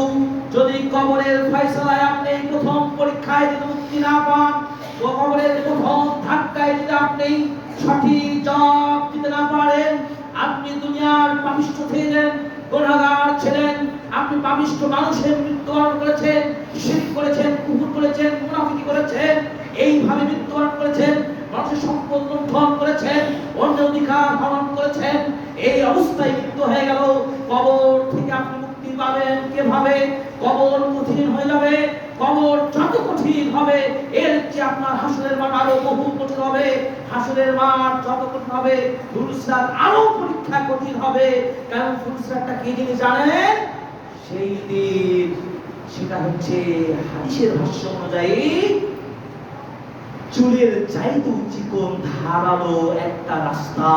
যদি কবরের ফয়সালায় আপনি প্রথম পরীক্ষায় যদি মুক্তি না পান, ও কবরের প্রথম ধাক্কায় যদি আপনি সঠিক জবাব দিতে না পারেন, আপনি দুনিয়ার পাপিষ্ঠ ছিলেন, গুনাহগার ছিলেন, আপনি পাপিষ্ঠ মানুষের মৃত্যুবরণ করেছেন, শিরক করেছেন, কুফর করেছেন, মুনাফিকি করেছেন, এইভাবে মৃত্যুবরণ করেছেন, মানুষের সম্পদ লুণ্ঠন করেছেন, অন্যের অধিকার হরণ করেছেন, এই অবস্থায় মৃত্যু হয়ে গেল, কবর থেকে আপনি মুক্তি পাবেন কিভাবে? কবর কঠিন হয়ে যাবে, কবর যত কঠিন হবে এর চেয়ে আপনার হাসরের মাঠ আরো বহু কঠিন হবে। হাসরের মাঠ যত কঠিন হবে ফুলসিরাত আরো পরীক্ষা কঠিন হবে। কারণ ফুলসিরাতটা কি জিনিস জানেন? সেই দিন সেটা হচ্ছে হাদিসের ভাষ্য অনুযায়ী চুলের চাইতে চিকন ধারালো একটা রাস্তা।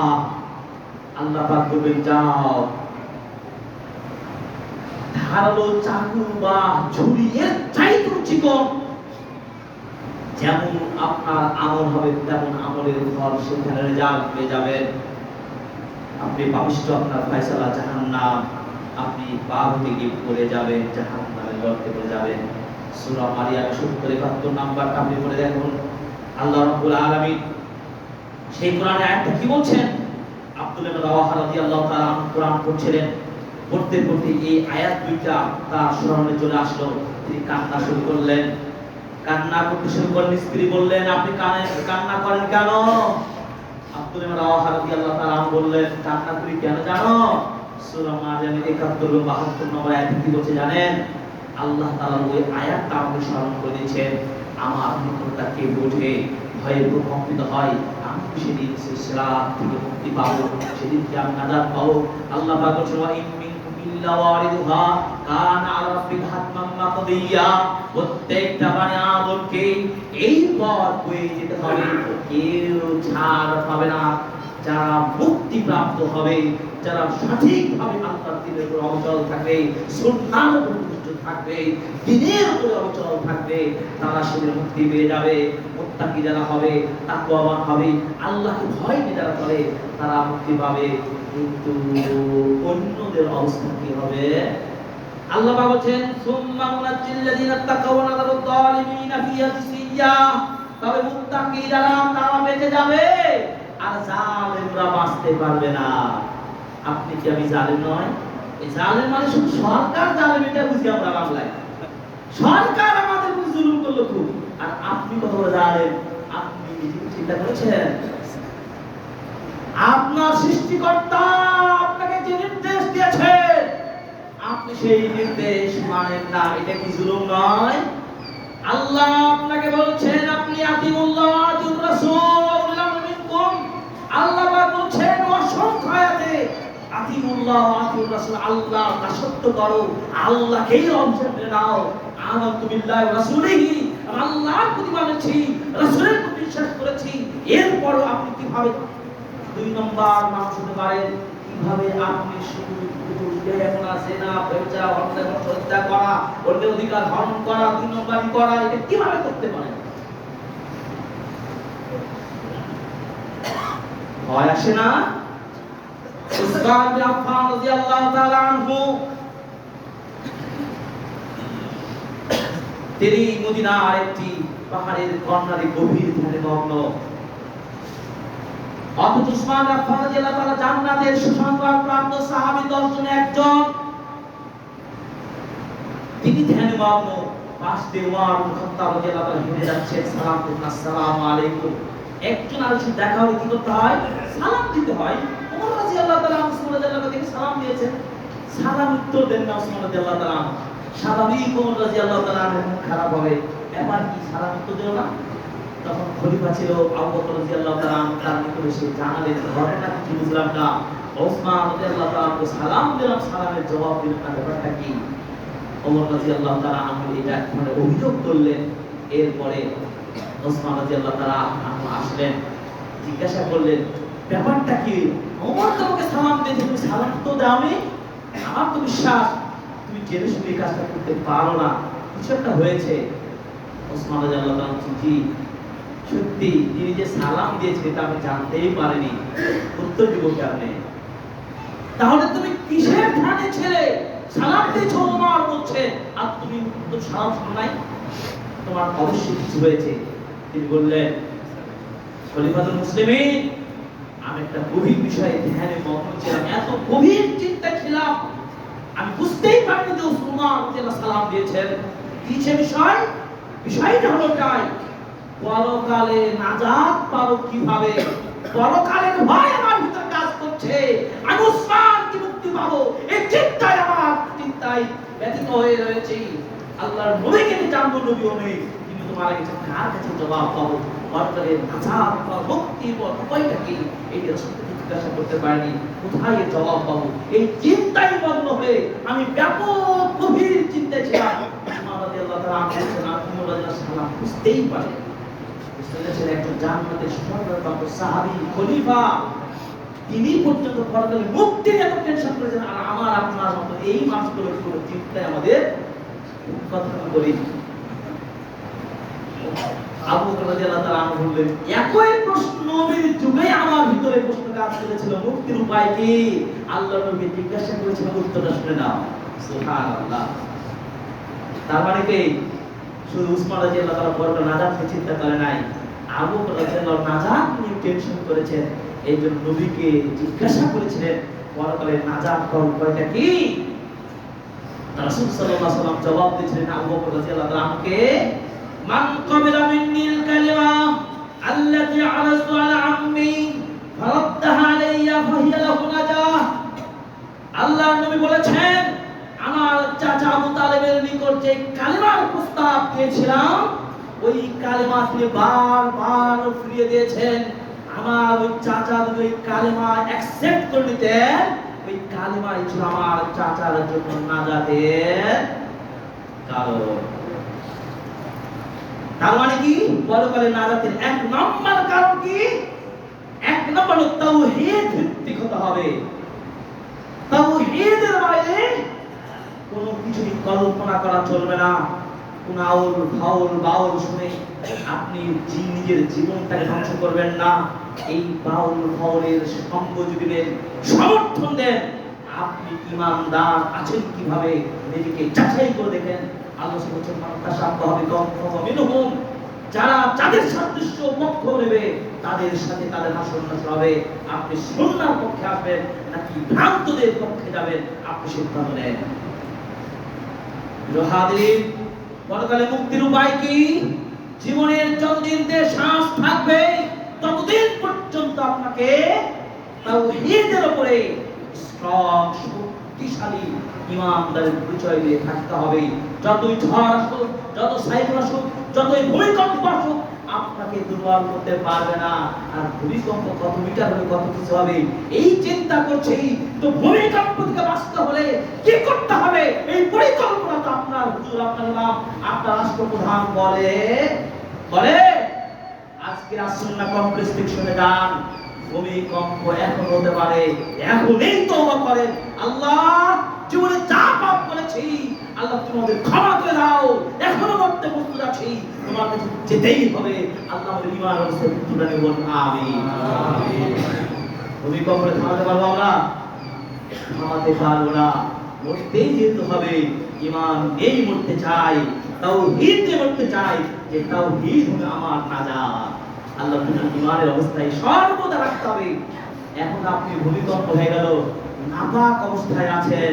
আল্লাহ পাক বলবেন যাও, ধারালো চাকু বা ছুরি এর চাইতে চিকন যেমন আপনার আমল হবে তেমন আমলের ফল সেখানে রেজাল্ট পেয়ে যাবেন। আপনি পাপিষ্ঠ, আপনার ফয়সালা জাহান্নাম, আপনি পাপ থেকে পড়ে যাবেন, জাহান্নামের গর্তে পড়ে যাবেন। সূরা মারিয়াম ৭০-৭১ নাম্বারটা আপনি পড়ে দেখুন। আল্লাহ রাব্বুল আলামিন সেই কোরআনে আয়াতটা কি বলছেন? আব্দুল্লাহ ইবনে রাওয়াহা রাদিয়াল্লাহু তাআলা কোরআন পড়ছিলেন, পড়তে পড়তে এই আয়াত দুইটা তার স্মরণে চলে আসলো। তিনি কান্না শুরু করলেন, কান্না করতে শুরু করলেন। স্ত্রী বললেন, আপনি কান্না করেন কেন? আব্দুল্লাহ ইবনে রাওয়াহা রাদিয়াল্লাহু তাআলা বললেন, কান্না করি কেন জানো? সূরা মারিয়ামের ৭১-৭২ নম্বর আয়াতে কি বলছে জানেন? আল্লাহ তাআলা ওই আয়াতটা আমাকে স্মরণ করে দিয়েছেন। আমার নিকটটা কে বোঝে, ভয়ে প্রকম্পিত হয়, আমি সেদিন সিলসিলাত থেকে মুক্তি পাবো, সেদিন কি আমি নাজাত পাবো। আল্লাহ পাক বলেছেন, ওয়া ইন মিনকুম ইল্লা ওয়ারিদুহা কানা আলা রাব্বিকা হাতমান মাকদিয়া। প্রত্যেকটা বানি আদমকে এই পথ বয়ে যেতে হবে, কেউ ছাড় পাবে না। যারা মুক্তি প্রাপ্ত হবে, যারা সঠিকভাবে আল্লাহর দ্বীনের উপর অবিচল থাকবে, সুন্নাহর উপর প্রতিষ্ঠিত থাকবে, দ্বীনের উপর অবিচল থাকবে, তারা সেদিন মুক্তি পেয়ে যাবে। মুত্তাকি যারা হবে, তাকওয়াবান হবে, আল্লাহকে ভয় নিয়ে যারা চলে, তারা মুক্তি পাবে। কিন্তু অন্যদের অবস্থা কি হবে? আল্লাহ পাক বলেন, সুম্মা নুনাজ্জিল লাযিনা তাকাও ওয়া নাযারুদ যালিমিনা ফিহা জিসিয়্যা। তবে মুত্তাকি যারা তারা বেঁচে যাবে, আর জালেমরা বাঁচতে পারবে না। আপনি কি আমি জালেম নয়? এই জালেম মানে শুধু সরকার জালেম, এটা বুঝি আমরা বাংলায়। সরকার আমাদের উপর জুলুম করলো খুব, আর আপনি কত বড় জালেম? আপনি নিজেকে চিন্তা করেছেন? আপনার সৃষ্টিকর্তা আপনাকে যে নির্দেশ দিয়েছে আপনি সেই নির্দেশ মানেন না, এটা কি জুলুম নয়? আল্লাহ আপনাকে বলছেন আপনি আতিউল্লাহ আতিউর রাসূল ওয়া মিনকুম। আল্লাহ পাক বলছেন অসংখ্য আয়াতে আতিউল্লাহ আতিউর রাসূল, আল্লাহ দাসত্ব করো, আল্লাহকেই অংশ মেনে নাও। আমানতু বিল্লাহি ওয়া রাসূলিহি, আল্লাহর প্রতি মানছি, রাসূলের প্রতি বিশ্বাস করেছি। এরপরও আপনি কিভাবে দুই নম্বর মানুষ হতে পারেন? কিভাবে আপনি শুধু জেনা, ব্যভিচার, হত্যা করা, অন্যের অধিকার হরণ করা, দুই নম্বরই করা, এটা কিভাবে করতে পারেন? ভয় আসে না? উসমান বিন আফফান রাদিয়াল্লাহু তাআলা আনহু, তিনি মদিনার একটি পাহাড়ের কর্নারে গভীর ধ্যানে মগ্ন। অথচ উসমান বিন আফফান রাদিয়াল্লাহু তাআলা জান্নাতের সুসংবাদ প্রাপ্ত সাহাবী 10 জনে একজন। তিনি ধ্যানে মগ্ন, পাশ দিয়ে ওমর ইবনে খাত্তাব রাদিয়াল্লাহু তাআলা হেঁটে যাচ্ছেন, সালাম দিন, আসসালামু আলাইকুম। একজন আর সাথে দেখা হলে কি করতে হয়? সালাম দিতে হয়। ওমর রাদিয়াল্লাহু তাআলা উসমান রাদিয়াল্লাহু তাআলা সালাম দিয়েছেন, সালাম উত্তর দেন না উসমান রাদিয়াল্লাহু তাআলা। স্বাভাবিক ওমর রাদিয়াল্লাহু তাআলা মন খারাপ হবে, এবার কি সালাম উত্তর দিল না? তখন খলিফা ছিল আবু বকর রাদিয়াল্লাহু তাআলা, তার নিকটে এসে জানালেন ঘটনা কি বুঝলাম না। ওসমান রাদিয়াল্লাহু তাআলা সালাম দিলাম, সালামের জবাব দিলেন না, ব্যাপারটা কি? ওমর রাদিয়াল্লাহু তাআলা আনহু এটা মানে অভিযোগ করলেন। এরপরে ওসমান রাদিয়াল্লাহু তাআলা আনহু আসলেন, জিজ্ঞাসা করলেন ব্যাপারটা কি? ওমর তোমাকে সালাম দিয়েছে, তুমি সালাম তো দাওনি। আমার তো বিশ্বাস তুমি জেনে শুনে এই কাজটা করতে পারো না, কিছু একটা হয়েছে। ওসমান রাদিয়াল্লাহু তাআলা জি সত্যি তিনি যে সালাম দিয়েছে এটা আমি জানতেই পারিনি, উত্তর দিব কেমনে? তাহলে তুমি কিসের ধ্যানে ছিলে? সালাম দিয়েছো ওমর বলছে, আর তুমি তো সালাম শোনো নাই, তোমার অবশ্যই কিছু হয়েছে। তিনি বললেন খলিফাতুল মুসলিমিন, আমি একটা গভীর বিষয়ে ধ্যানে মগ্ন ছিলাম, এত গভীর চিন্তা ছিলাম, আমি বুঝতেই পারিনি যে ওসমান রাদিয়াল্লাহু সালাম দিয়েছেন। কি সে বিষয়? বিষয়টা হলো তাই পরকালে নাজাত পাবো কিভাবে, পরকালের ভয় আমার ভিতরে কাজ করছে, আমি উসমান কি মুক্তি পাবো, এই চিন্তায় আমার চিন্তায় ব্যতীত হয়ে রয়েছে। আল্লাহর নবীকে আমি জানবো, নবীও নেই, কিন্তু তোমার কাছে কার কাছে জবাব পাবো, পরকালে নাজাত পাবো, মুক্তি পাবো উপায়টা কি, এই রাসূলকে জিজ্ঞাসা করতে পারিনি, কোথায় এর জবাব পাবো, এই চিন্তায় মগ্ন হয়ে আমি ব্যাপক গভীর চিন্তায় ছিলাম। উসমান রাদিয়াল্লাহু তাআলা আনহু বুঝতেই পারে একজন জান্নাতের সর্বপ্রাপ্ত সাহাবী খলিফা, তিনি পর্যন্ত পরকালে মুক্তির এত টেনশন করেছেন, আর আমার আপনার মতো এই মানুষগুলোর কোনো চিন্তায় আমাদের কথা করি। আবু বকর রাদিয়াল্লাহু তাআলা আনহু বললেন, একই প্রশ্ন নবীর যুগে আমার ভিতরে প্রশ্ন কাজ করেছিল, মুক্তির উপায় কি? আল্লাহর নবী জিজ্ঞাসা করেছিলেন, উত্তরটা শুনে নাও। সুবহানাল্লাহ। তার মানে কি শুধু উসমান রাদিয়াল্লাহু তাআলা পরকালে নাজাত নিয়ে চিন্তা করে নাই, আবু বকর রাদিয়াল্লাহু নাজাত নিয়ে টেনশন করেছেন, এইজন্য নবীকে জিজ্ঞাসা করেছিলেন পরকালে নাজাত পাওয়ার উপায়টা কি? রাসূল সাল্লাল্লাহু আলাইহি ওয়াসাল্লাম জবাব দিয়েছিলেন আবু বকর রাদিয়াল্লাহু তাআলা আমাকে, মান ক্বাবিলা মিন্নিল কালিমা আল্লাতী আরাসতু আলা আম্মি ফারাদ্দাহা আলাইয়া ফাহিয়া লাহু নাজাহ। আল্লাহর নবী বলেছেন, আমার চাচা আবু তালেবের নিকট যে কালিমার প্রস্তাব দিয়েছিলাম, ওই কালিমা তিনি বারবার ফিরিয়ে দিয়েছেন। আমার ওই চাচা যদি ওই কালিমা অ্যাকসেপ্ট করে নিতেন, ওই কালিমাই ছিল আমার চাচার জন্য নাজাতের কারণ। তার মানে কি পরকালে নাজাতের এক নম্বর কারণ কি? এক নম্বর তাওহীদ ভিত্তিক হতে হবে। তাওহীদের বাইরে কোনো কিছু কল্পনা করা চলবে না। কোন আউল ফাউল বাউল শুনে আপনি নিজের জীবনটাকে ধ্বংস করবেন না। এই বাউল ফাউলের সঙ্গ যদি দেন, সমর্থন দেন, আপনি ঈমানদার আছেন কিভাবে নিজেকে যাচাই করে দেখেন। আল্লাহ বলেছেন, মানতাশাব্বা হবে মিনহুম, যারা যাদের সাদৃশ্য পক্ষ নেবে তাদের সাথে তাদের হাসর নাসর হবে। আপনি সুন্নাহর পক্ষে আসবেন নাকি ভ্রান্তদের পক্ষে যাবেন, আপনি সিদ্ধান্ত নেন। হাদির পরকালে মুক্তির উপায় কি? জীবনের যতদিন শ্বাস থাকবে ততদিন পর্যন্ত আপনাকে তাওহীদের উপরে স্ট্রং শক্তিশালী ঈমানদারের পরিচয় দিয়ে থাকতে হবে। যতই ঝড় আসুক, যত সাইক্লোন আসুক, যতই ভূমিকম্প আসুক, আপনাকে দুর্বল করতে পারবে না। আর ভূমিকম্প কত মিটার হলে কত কিছু হবে এই চিন্তা করছেই তো ভূমিকম্প থেকে বাঁচতে হলে কি করতে হবে এই পরিকল্পনা তো আপনার হুজুর, আপনার ইমাম, আপনার রাষ্ট্রপ্রধান বলে আজকে আসুন্নাহ কমপ্লেক্স থেকে শুনে যান, ভূমিকম্প এখন হতে পারে, এখনই তওবা করেন। আল্লাহ, জীবনে যা পাপ করেছি আল্লাহ তুমি আমাদের ক্ষমা করে দাও, এখনো মরতে প্রস্তুত আছি, তোমার কাছে যেতেই হবে। আল্লাহ আমাদের ঈমান অবস্থায় মৃত্যুটা নিয়ে বলুন আমিন। ভূমিকম্পে থামাতে পারবো আমরা? থামাতে পারবো না, মরতেই যেতে হবে। ঈমান এই মরতে চাই, তাওহীদ দিয়ে মরতে চাই, যে তাওহীদ হলো আমার নাজাত। আল্লাহ তোমার ঈমানের অবস্থায় সর্বদা রাখতে হবে। এখন আপনি ভূমিকম্প হয়ে গেল, নাপাক অবস্থায় আছেন।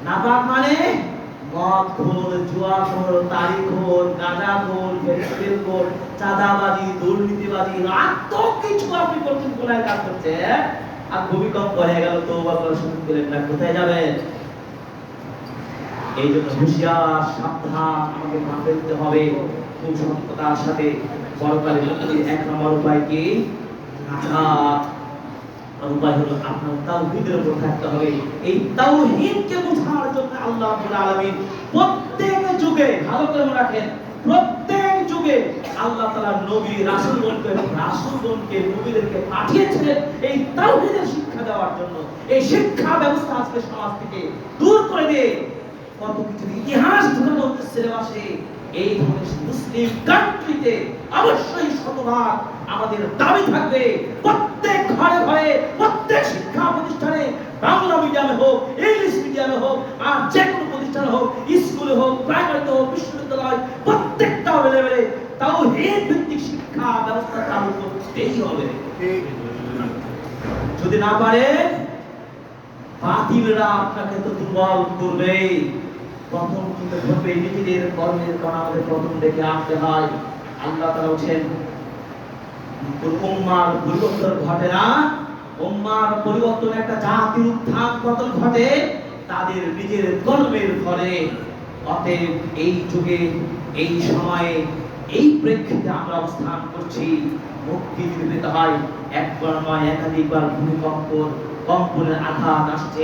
নাপাক মানে মদখোর, জুয়াখোর, তারিখোর, গাঁজাখোর, ফেরিস্তেলখোর, চাঁদাবাজি, দুর্নীতিবাজি, এত কিছু আপনি করছেন, গুনাহের কাজ করছেন, আর ভূমিকম্প হয়ে গেল, তওবা করার সুযোগ পেলেন না, কোথায় যাবেন? এই জন্য হুঁশিয়ার, সাবধান, আমাকে মাথায় রাখতে হবে খুব সতর্কতার সাথে। পরকালে মুক্তির এক নম্বর উপায় কি? নাজাত। উপায় হলো আপনার তাওহীদের উপর থাকতে হবে। এই তাওহীদকে বোঝার জন্য আল্লাহ রাব্বুল আলামিন প্রত্যেক যুগে, ভালো করে মনে রাখেন, প্রত্যেক যুগে আল্লাহ তাআলা নবী রাসূলগণকে নবীদেরকে পাঠিয়েছিলেন এই তাওহীদের শিক্ষা দেওয়ার জন্য। এই শিক্ষা ব্যবস্থা আজকে সমাজ থেকে দূর করে দিয়ে কত কিছু ইতিহাস ঢুকানো হচ্ছে সিলেবাসে। এই ধরনের মুসলিম কান্ট্রিতে অবশ্যই শতভাগ আমাদের দাবি থাকবে, প্রত্যেক ঘরে ঘরে, প্রত্যেক শিক্ষা প্রতিষ্ঠানে, বাংলা মিডিয়ামে হোক, ইংলিশ মিডিয়ামে হোক, আর যে কোনো প্রতিষ্ঠানে হোক, স্কুলে হোক, প্রাইমারিতে হোক, বিশ্ববিদ্যালয়, প্রত্যেকটা লেভেলে তাওহীদ ভিত্তিক শিক্ষা ব্যবস্থা চালু করতেই হবে। যদি না পারে, বাতিলরা আপনাকে তো দুর্বল করবে। প্রথম কিন্তু ঘটবে নিজেদের কর্মের কারণে, আমাদের প্রথম দেখে আসতে হয়। আল্লাহ তাআলা বলেন উম্মার পরিবর্তন ঘটে না, উম্মার পরিবর্তন একটা জাতির উত্থান পতন ঘটে তাদের নিজের কর্মের ফলে। অতএব এই যুগে, এই সময়ে, এই প্রেক্ষিতে আমরা অবস্থান করছি। মুক্তি দিতে হয়, একবার নয় একাধিকবার কম্পনের আঘাত আসছে।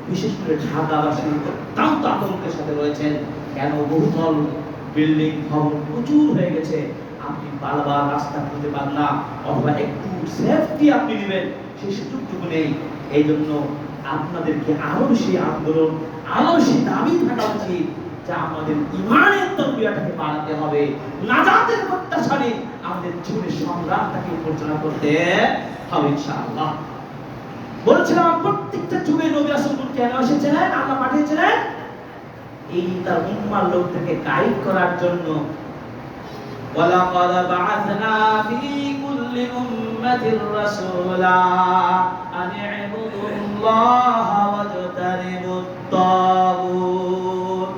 বিশেষ করে ঢাকাবাসী অত্যন্ত আতঙ্কের সাথে রয়েছেন। কেন? বহুতল বিল্ডিং ভবন প্রচুর হয়ে গেছে, আপনি বারবার রাস্তা খুঁজে পান না, অথবা একটু সেফটি আপনি নেবেন সেই সুযোগটুকু নেই। এই জন্য আপনাদেরকে আরো বেশি আন্দোলন, আরো বেশি দাবি থাকা উচিত যে আমাদের ইমানের তরবিয়াটাকে বাড়াতে হবে, নাজাতের প্রত্যাশায় আমাদের জীবনের সংগ্রামটাকে পরিচালনা করতে হবে ইনশাআল্লাহ। বলছিলাম প্রত্যেকটা যুগে নবী রাসূলগণ কেন এসেছিলেন, আল্লাহ পাঠিয়েছিলেন এই তার উম্মার লোকদেরকে গাইড করার জন্য। ওয়ালাকাদ বা'আথনা ফি কুল্লি উম্মাতির রাসূলা আন ই'বুদুল্লাহ ওয়াজতানিবুত তাগুত।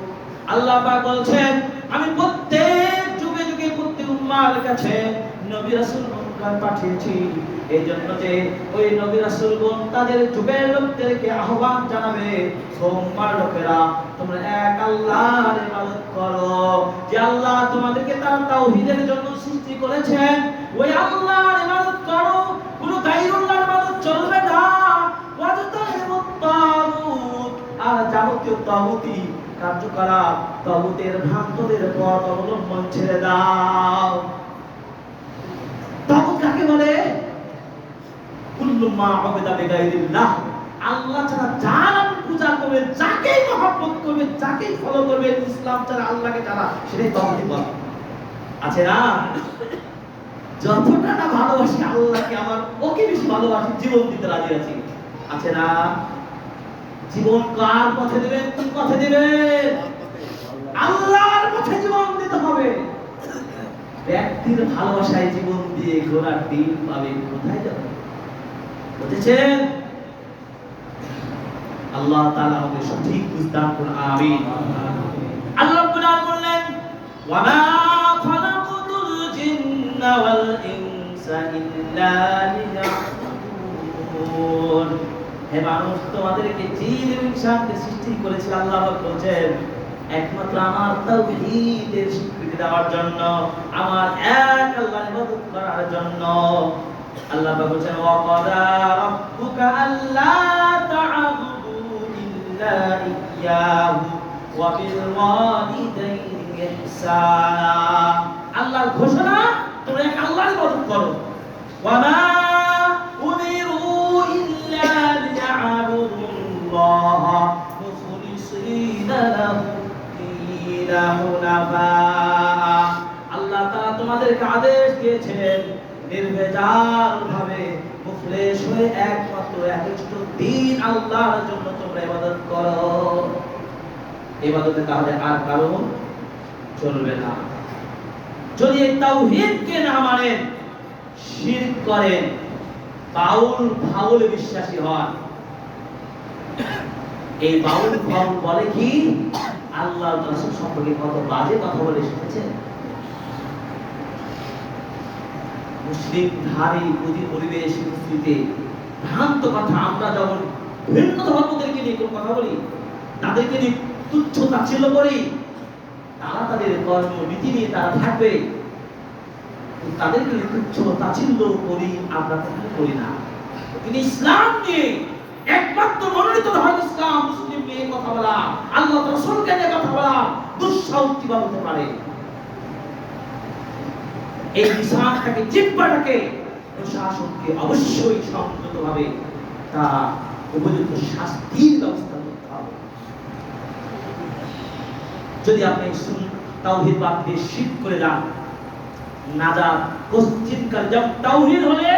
আল্লাহ পাক বলছেন আমি প্রত্যেক যুগে যুগে প্রত্যেক উম্মার কাছে নবী রাসূলগণ পাঠিয়েছি, এই জন্য যে ওই নবী রাসূলগণ তাদের যুগের লোকদেরকে আহ্বান জানাবে, উম্মার লোকেরা তোমরা এক আল্লাহর ইবাদত করো, যে আল্লাহ তোমাদেরকে তার তাওহীদের জন্য সৃষ্টি করেছেন, ওই আল্লাহর ইবাদত করো, কোনো গায়রুল্লাহর ইবাদত চলবে না। ওয়াজতানিবুত তাগুত, আর যাবতীয় তাগুতি কার্যকলাপ, তাগুতের ভ্রান্তদের পথ অবলম্বন ছেড়ে দাও। তাগুত কাকে বলে? কুল্লু মা উবিদা বিগাইরিল্লাহ, আল্লাহ ছাড়া যার আপনি পূজা করবেন, যাকেই মহব্বত করবেন, যাকেই ফলো করবেন, ইসলাম ছাড়া আল্লাহকে ছাড়া, সেটাই তাগুত বলে। আছে না? যতটা না ভালোবাসি আল্লাহকে, আমার ওকে বেশি ভালোবাসি, জীবন দিতে রাজি আছি। আছে না? জীবন কার পথে দিবেন? কোন পথে দিবেন? আল্লাহর পথে জীবন দিতে হবে। ব্যক্তির ভালোবাসায় জীবন দিয়ে ঘোড়ার ডিম পাবে, কোথায় যাবে? বুঝেছেন? আল্লাহ তাআলা আমাদের সঠিক বুঝদান করুন, আমিন। আল্লাহ রাব্বুল আলামিন বললেন ওয়া মা খালাকুতুল জিন্না ওয়াল ইনসা ইল্লা লিয়াবুদুন। হে মানুষ, তোমাদেরকে জিন এবং ইনসানকে সৃষ্টি করেছে, আল্লাহ পাক বলেন একমাত্র আমার তাওহীদের স্বীকৃতি দেওয়ার জন্য, আমার এক আল্লাহর ইবাদত করার জন্য। আল্লাহ পাক বলেন ওয়া ক্বাদা রাব্বুকা আল্লা তা'বুদু ইল্লা ইয়্যাহু ওয়া বিল ওয়ালিদাইনি ইহসানা। আল্লাহর ঘোষণা, তোমরা এক আল্লাহর ইবাদত করো। ওয়া মা উমিরু ইল্লা লিয়া'বুদুল্লাহ মুখলিসিনা লাহু দীনা হুনাফা। আল্লাহ তাআলা তোমাদেরকে আদেশ দিয়েছেন নির্ভেজাল ভাবে মুখলেস হয়ে একমাত্র একনিষ্ঠ দ্বীন আল্লাহর জন্য তোমরা ইবাদত করো। ইবাদতে তাহলে আর কারো চলবে না। যদি এই তাওহীদকে না মানেন, শিরক করেন, বাউল ফাউল বিশ্বাসী হন, এই বাউল ফাউল বলে কি আল্লাহর রাসূল সম্পর্কে কত বাজে কথা বলে এসেছে। মুসলিম ধারী পরিবেশ পরিস্থিতিতে ভ্রান্ত কথা, আমরা যখন ভিন্ন ধর্মদেরকে নিয়ে কোনো কথা বলি, তাদেরকে নিয়ে তুচ্ছ তাচ্ছিল্য করি, তারা তাদের কর্মনীতি নিয়ে তারা থাকবে, তাদেরকে নিয়ে তুচ্ছ তাচ্ছিল্য করি, আমরা তাহলে করি না। কিন্তু ইসলাম নিয়ে, একমাত্র মনোনীত ধর্ম ইসলাম, মুসলিম নিয়ে কথা বলা, আল্লাহ রাসূলকে নিয়ে কথা বলা দুঃসাহস কিভাবে হতে পারে? এই লিসানটাকে, জিহ্বাটাকে, প্রশাসনকে অবশ্যই সংযতভাবে তা উপযুক্ত শাস্তির ব্যবস্থা করতে হবে। যদি আপনি তাওহীদ বাদ দিয়ে শিরক করে যান, নাজাত কোশ্চিনকাল। যেমন তাওহীদ হলে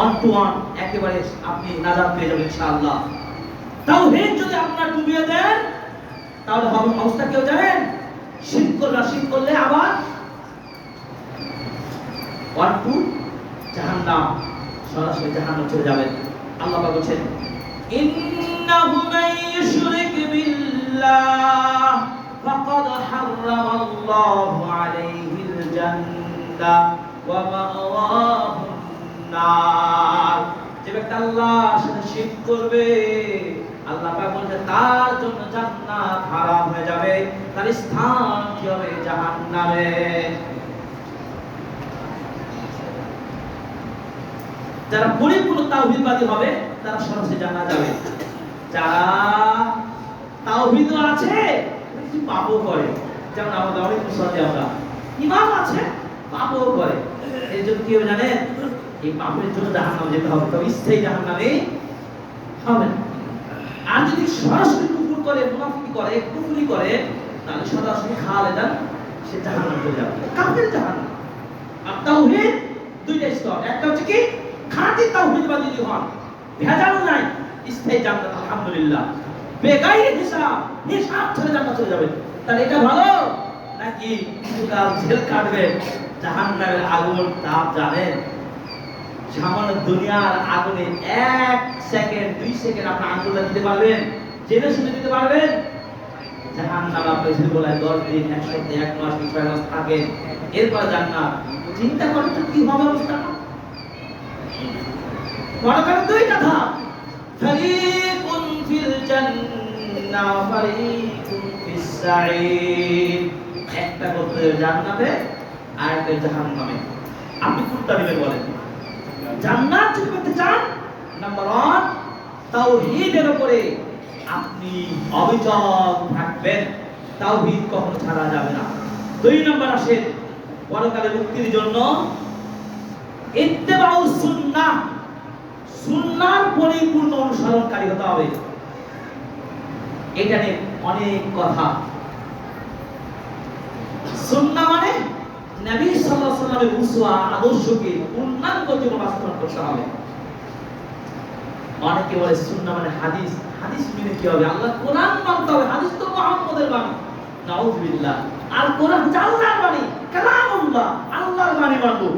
1 to 1 একেবারে আপনি নাজাত পেয়ে যাবেন ইনশাআল্লাহ। তাওহীদ যদি আপনার ডুবিয়ে দেন, তাহলে হবে অবস্থা কেউ জানেন? শিরক করলে আবার 1 to জাহান্নাম, সরাসরি জাহান্নামে চলে যাবেন। আল্লাহ পাক বলেন ইন্নাহু মান ইউশরিক বিল্লাহ ফাকাদ হারামাল্লাহু আলাইহিল জান্নাহ ওয়া মাওয়াহুন নার। যে ব্যক্তি আল্লাহর সাথে শিরক করবে, আল্লাহ পাক বলেন তার জন্য জান্নাত হারাম হয়ে যাবে, তার স্থান কি হবে? জাহান্নামে। যারা পরিপূর্ণ তাওহীদবাদী হবে তারা সরাসরি জান্নাত যাবে। যারা তাওহীদ আছে কিন্তু পাপও করে, যেমন আমাদের অনেক মুসলমান আমরা ঈমান আছে পাপও করে, এর জন্য কি হবে জানেন? এই পাপের জন্য জাহান্নামে যেতে হবে, তবে স্থায়ী জাহান্নামে হবে না। আর যদি সরাসরি কুফর করে, মুনাফিকি করে, কুফরি করে, তাহলে সরাসরি খালেদান সে জাহান্নামে চলে যাবে, কাফের জাহান্নাম। আর তাওহীদ দুইটা স্তর, একটা হচ্ছে কি খাঁটি তাওহীদবাদী যদি হন, ভেজাল নাই, স্থায়ী জান্নাত আলহামদুলিল্লাহ, বেগাইরে হিসাব, হিসাব ছেড়ে জান্নাত চলে যাবে। তাহলে এটা ভালো নাকি কাল জেল কাটবে, জাহান্নামের আগুন তাপ জানেন? সামান্য দুনিয়ার আগুনে 1 সেকেন্ড 2 সেকেন্ড আপনি আঙ্গুলটা দিতে পারবেন, জেনে শুনে দিতে পারবেন? জাহান্নাম আপনি যদি বলায় 10 দিন, 1 সপ্তাহ, 1 মাস, 6 মাস থাকেন, এরপর জান্নাত, চিন্তা করেন তো কি হবে অবস্থা। পরকালে দুইটা ধাপ, ফারিকুন ফিল জান্নাহ ওয়া ফারিকুন ফিস সাঈর। একটা করতে জান্নাতে আর একটা জাহান্নামে। আপনি কোনটা নেবেন বলেন? জান্নাত যদি পেতে চান, নাম্বার 1 তাওহীদের উপরে আপনি অবিচল থাকবেন, তাওহীদ কখনো ছাড়া যাবে না। 2 নাম্বার আসে পরকালে মুক্তির জন্য ইত্তেবাউস সুন্নাহ, সুন্নাহর পরিপূর্ণ অনুসরণকারী হতে হবে। এখানে অনেক কথা। সুন্নাহ মানে নবী সাল্লাল্লাহু আলাইহি ওয়াসাল্লামের উসওয়া, আদর্শকে পূর্ণাঙ্গ জীবনে বাস্তবায়ন করতে হবে। অনেকে বলে সুন্নাহ মানে হাদিস, হাদিস মানে কি হবে? আল্লাহ কোরআন মানতে হবে, হাদিস তো মুহাম্মদের বাণী, নাউযুবিল্লাহ। আর কোরআন আল্লাহর বাণী, কালামুল্লাহ, আল্লাহর বাণী মানবো।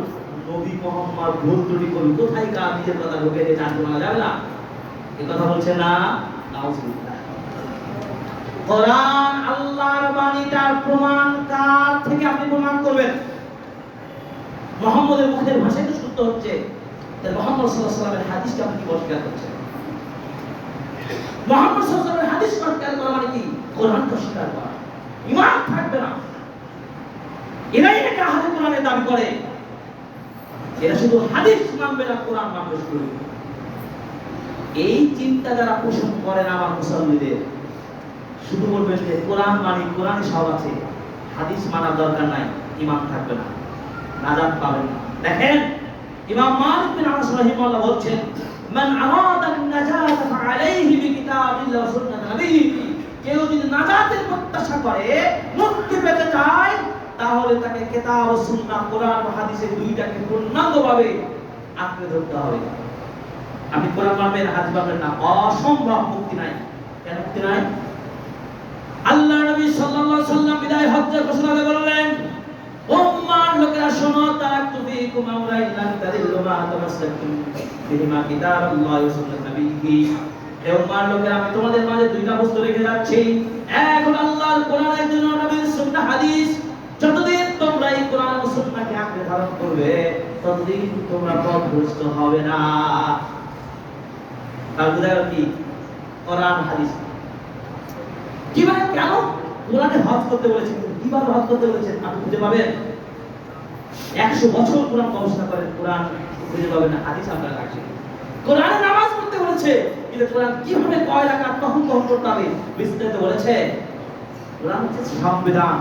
নবী মুহাম্মদ ভুল ত্রুটি করবে, কোথায় কার নিজের কথা ঢুকে দিয়ে জানতে মানা যাবে না, এই কথা বলছে না, নাউযুবিল্লাহ। কোরআন আল্লাহর বাণীটার প্রমাণ কার থেকে আপনি প্রমাণ করবেন? মুহাম্মদের মুখের ভাষাই তো শুদ্ধ হচ্ছে, তাই মুহাম্মদ সাল্লাল্লাহু আলাইহি ওয়াসাল্লামের হাদিসকে আপনি কি অস্বীকার করছেন? মুহাম্মদ সাল্লাল্লাহু আলাইহি ওয়াসাল্লামের হাদিস অস্বীকার করা মানে কি? কোরআনকে অস্বীকার করা, ঈমান থাকবে না। এরাই নাকি আহলে কোরআনের দাবি করে, এরা শুধু হাদিস মানবে না, কোরআন মানবে শুধু। এই চিন্তা যারা পোষণ করেন আমার মুসলমানদের, শুধু বলবেন যে কোরআন মানি, কোরআনে সব আছে, হাদিস মানার দরকার নাই, ঈমান থাকবে না, নাজাত পাবেন না। দেখেন ইমাম মালিক বিন আনাস রাহিমাহুল্লাহ বলছেন, মান আরাদা আন-নাজাত ফাআলাইহি বিকিতাবিল্লাহি ওয়া সুন্নাতি নবিয়্যিহি। কেউ যদি নাজাতের প্রত্যাশা করে, মুক্তি পেতে চায়, তাহলে তাকে কিতাব ও সুন্নাহ, কোরআন ও হাদিসের দুইটাকে পূর্ণাঙ্গভাবে আঁকড়ে ধরতে হবে। আপনি কোরআন মানবেন, হাদিস মানবেন না, অসম্ভব, মুক্তি নাই। কেন মুক্তি নাই? আল্লাহ নবী সাল্লাল্লাহু আলাইহি ওয়াসাল্লাম বিদায় হজ্জের ঘোষণা দিয়ে বললেন, উম্মার লোকেরা শোনো, তারাকতু ফীকুম আমরাইন লান তাদিল্লু মা তামাসসাকতুম বিহিমা কিতাবাল্লাহি ওয়া সুন্নাতি নবিয়্যিহি। হে উম্মার লোকেরা, আমি তোমাদের মাঝে দুইটা বস্তু রেখে যাচ্ছি, এক হলো আল্লাহর কোরআন, আর দুই হলো নবীর সুন্নাহ হাদিস। যতদিন তোমরা এই কোরআন ও সুন্নাহকে আঁকড়ে ধারণ করবে, ততদিন তোমরা পথভ্রষ্ট হবে না। তার বোঝা গেল কি? কোরআন হাদিস। কিভাবে, কেন কোরআনে হজ করতে বলেছেন, কিভাবে হজ করতে বলেছেন আপনি খুঁজে পাবেন? 100 বছর কোরআন গবেষণা করেন, কোরআন খুঁজে পাবেন না, হাদিস আপনার লাগছে। কোরআনে নামাজ পড়তে বলেছে, কিন্তু কোরআন কিভাবে কয় রাকাত কখন করতে হবে বিস্তারিত বলেছে। কোরআন হচ্ছে সংবিধান,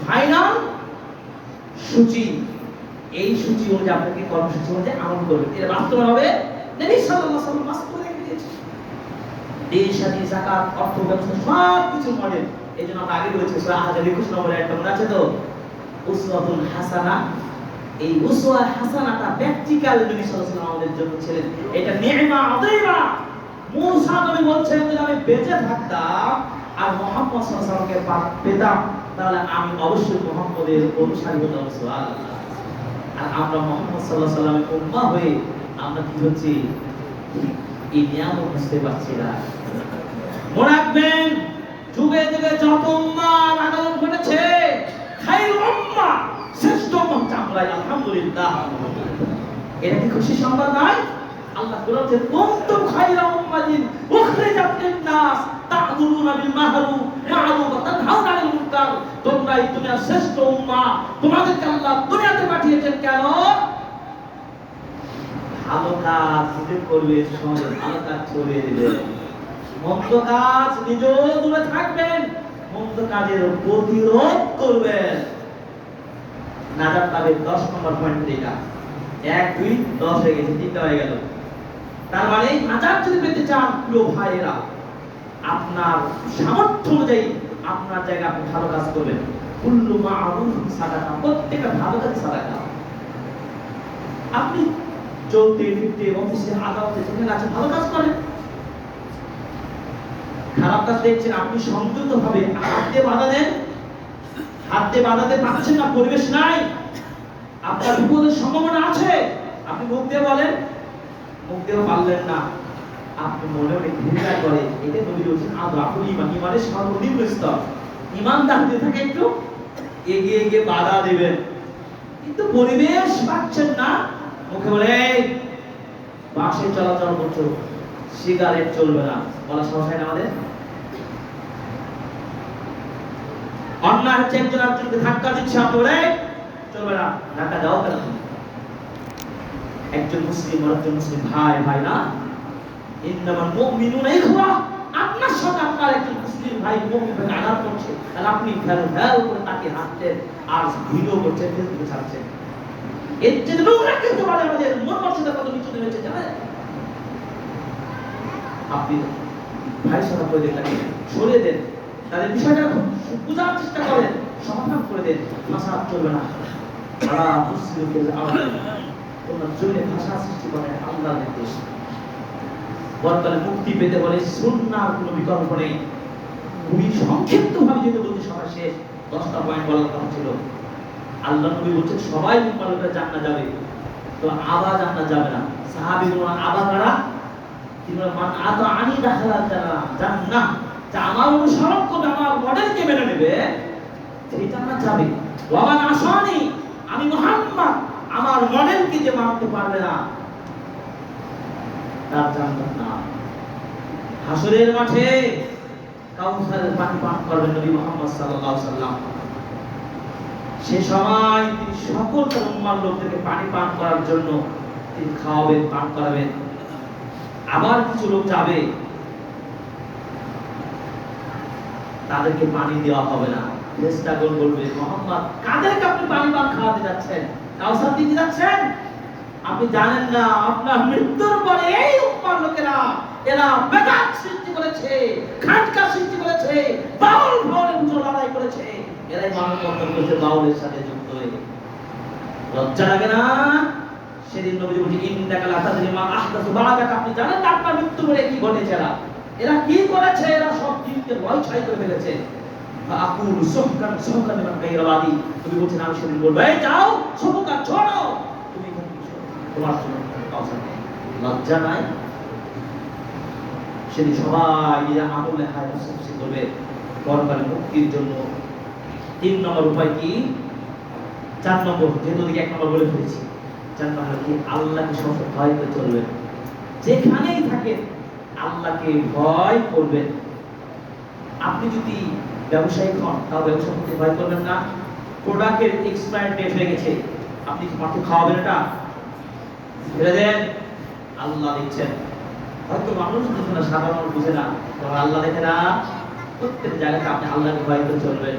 ফাইনাল সূচি। এই সূচি অনুযায়ী আপনাকে কর্মসূচি অনুযায়ী আমল করবেন, এটা বাস্তবায়ন হবে। নবী সাল্লাল্লাহু আলাইহি ওয়াসাল্লাম বাস্তবায়ন করে দিয়েছে। দেশ স্বাধীন, যাকাত, অর্থ ব্যবস্থা সব কিছু মডেল। এই জন্য আমরা আগে বলেছি সূরা আহজাব 21 নম্বরে একটা মনে আছে তো, উসওয়াতুন হাসানা। এই উসওয়া হাসানাটা প্র্যাকটিক্যাল নবী সাল্লাল্লাহু আলাইহি ওয়াসাল্লাম আমাদের জন্য ছিলেন। এটা নি'মা আযীমা। মুসা নবী বলছেন, যদি আমি বেঁচে থাকতাম আর মুহাম্মদ সাল্লাল্লাহু আলাইহি ওয়াসাল্লামকে পেতাম, তাহলে আমি অবশ্যই মুহাম্মদের অনুসারী হতাম। সুবহানাল্লাহ। আর আমরা মুহাম্মদ সাল্লাল্লাহু আলাইহি ওয়াসাল্লামের উম্মাহ হয়ে আমরা কি হচ্ছে, এই নিয়ামত বুঝতে পারছি না। মনে রাখবেন, যুগে যুগে যত উম্মাহর আগমন ঘটেছে, খায়রুল উম্মাহ কামড়াই, আলহামদুলিল্লাহ। এটা কি খুশি সংবাদ নয়? আল্লাহ বলেছেন কুনতুম খায়রা উম্মাতিন উখরিজাত লিন-নাস তা'মুরুনা বিল মা'রুফ ওয়া তানহাউনা আনিল মুনকার। তোমরা এই দুনিয়ার শ্রেষ্ঠ উম্মাহ, তোমাদেরকে আল্লাহ দুনিয়াতে পাঠিয়েছেন কেন? ভালো কাজ নিজে করবে, সমাজে ভালো কাজ ছড়িয়ে দিবে। মন্দ কাজ নিজেও দূরে থাকবেন, মন্দ কাজের প্রতিরোধ করবেন। নাজাত পাবে 10 নম্বর পয়েন্ট এটা। 1 2 10 হয়ে গেছে, 3টা হয়ে গেল। তার মানে নাজাত যদি পেতে চান প্রিয় ভাইয়েরা, আপনার সামর্থ্য অনুযায়ী আপনার জায়গায় আপনি ভালো কাজ করবেন। কুল্লু মা'রুফ সাদাকা, প্রত্যেকটা ভালো কাজ সাদাকা। আপনি চলতে ফিরতে অফিসে আদালতে যেখানে আছেন ভালো কাজ করেন। খারাপ কাজ দেখছেন, আপনি সংযত ভাবে হাত দিয়ে বাধা দেন। হাত দিয়ে বাধা দিতে পারছেন না, পরিবেশ নাই, আপনার বিপদের সম্ভাবনা আছে, আপনি মুখ দিয়ে বলেন, মুখ দিয়েও পারলেন না, আপনি মনে মনে ঘৃণা করে। এটা নবী বলেছেন আদরাফুল ঈমান, ঈমানের সর্বনিম্ন স্তর। ঈমানদার হতে থাকে একটু এগিয়ে এগিয়ে বাধা দিবেন, কিন্তু পরিবেশ পাচ্ছেন না, মুখে বলে বাসে চলাচল করছো, সিগারেট চলবে না, বলা সহজ হয় না আমাদের। অন্যায় হচ্ছে একজন আরেকজনকে ধাক্কা দিচ্ছে, আপনি বলে চলবে না, ধাক্কা দাও কেন? একজন মুসলিম আরেকজন মুসলিম ভাই, ভাই না? ইন্নামাল মুমিনুনা ইখওয়া। আপনার সাথে আপনার একজন মুসলিম ভাই মুমিন ভাই আঘাত করছে, আর আপনি ফেল করে তাকে হাঁটছেন আর ভিডিও করছেন, ফেসবুকে ছাড়ছেন। এর যে নোংরা কিন্তু বলে আমাদের মন মর্যাদা কত নিচু নেমেছে জানেন? আপনি ভাইয়ের সাথে করে দেন, তাকে সরিয়ে দেন, তাদের বিষয়টা বোঝার চেষ্টা করেন, সমাধান করে দেন। ফাসাদ চলবে না। তারা মুসলিমদের আওয়াজ তোমরা জমিনে ভাষা সৃষ্টি করে আল্লাহর নির্দেশ। বর্তমানে মুক্তি পেতে বলে সুন্নাহর কোনো বিকল্প নেই। খুবই সংক্ষিপ্ত ভাবে যেটা বলতে সবার শেষ 10টা পয়েন্ট বলার কথা ছিল। আল্লাহ নবী বলছেন সবাই মুসলমানরা জান্নাত যাবে, তো আবার জান্নাত যাবে না। সাহাবীগুলো আবার কারা? তিনবার মান আতা আনি দাখালা জান্নাহ, যা আমার অনুসরণ করবে, আমার মডেলকে মেনে নেবে, সেই জান্নাত যাবে। ওয়া মান আসানি, আমি মুহাম্মদ আমার মডেলকে যে মানতে পারবে না, তার জান্নাত না। হাসরের মাঠে কাউসারের পানি পান করবেন নবী মুহাম্মদ সাল্লাল্লাহু আলাইহি ওয়াসাল্লাম। সে সময় তিনি সকল উম্মার লোকদেরকে পানি পান করার জন্য তিনি খাওয়াবেন, পান করাবেন। আবার কিছু লোক যাবে, তাদেরকে পানি দেওয়া হবে না। ফেরেশতাগণ বলবে মুহাম্মদ কাদেরকে আপনি পানি পান খাওয়াতে যাচ্ছেন, কাউসার দিতে যাচ্ছেন? আপনি জানেন না আপনার মৃত্যুর পরে এই উম্মার লোকেরা এরা বেদাত সৃষ্টি করেছে, খাটকা সৃষ্টি করেছে, বাউল ভাওয়ালের উপর লড়াই করেছে, এরাই মানব বন্ধন করেছে বাউলের সাথে যুক্ত হয়ে। লজ্জা লাগে না? সেদিন নবী বলেন ইন্নাকা লা তাদরি মা আহদাসু বা'দাকা, আপনি জানেন না আপনার মৃত্যুর পরে কি ঘটেছে, এরা কি করেছে, এরা সব জিনিসকে বলছাই করে ফেলেছে। ফাআকুলু সুহকান সুহকান লিমান গায়রা বাদি, তুমি বলছেন আমি সেদিন বলবো এই যাও সুহকান ছোড়ো, তুমি তোমার জন্য কাউসার নেই। লজ্জা নাই? সেদিন সবাই নিজের আমল লেখায় প্রশংসা করবে পরকালে মুক্তির জন্য। 3 নম্বর উপায় কি? 4 নম্বর, যেহেতু দিকে 1 নম্বর বলে ফেলেছি, 4 নম্বর কি? আল্লাহকে সবসময় ভয় করে চলবেন। যেখানেই থাকেন আল্লাহকে ভয় করবেন। আপনি যদি ব্যবসায়িক হন, তাও ব্যবসা করতে ভয় করবেন না। প্রোডাক্টের এক্সপায়ার ডেট হয়ে গেছে, আপনি মাত্র খাওয়াবেন, এটা ফেলে দেন, আল্লাহ দেখছেন। হয়তো মানুষ বুঝে না, সাধারণ মানুষ বুঝে না, তবে আল্লাহ দেখে না। প্রত্যেক জায়গাতে আপনি আল্লাহকে ভয় করে চলবেন।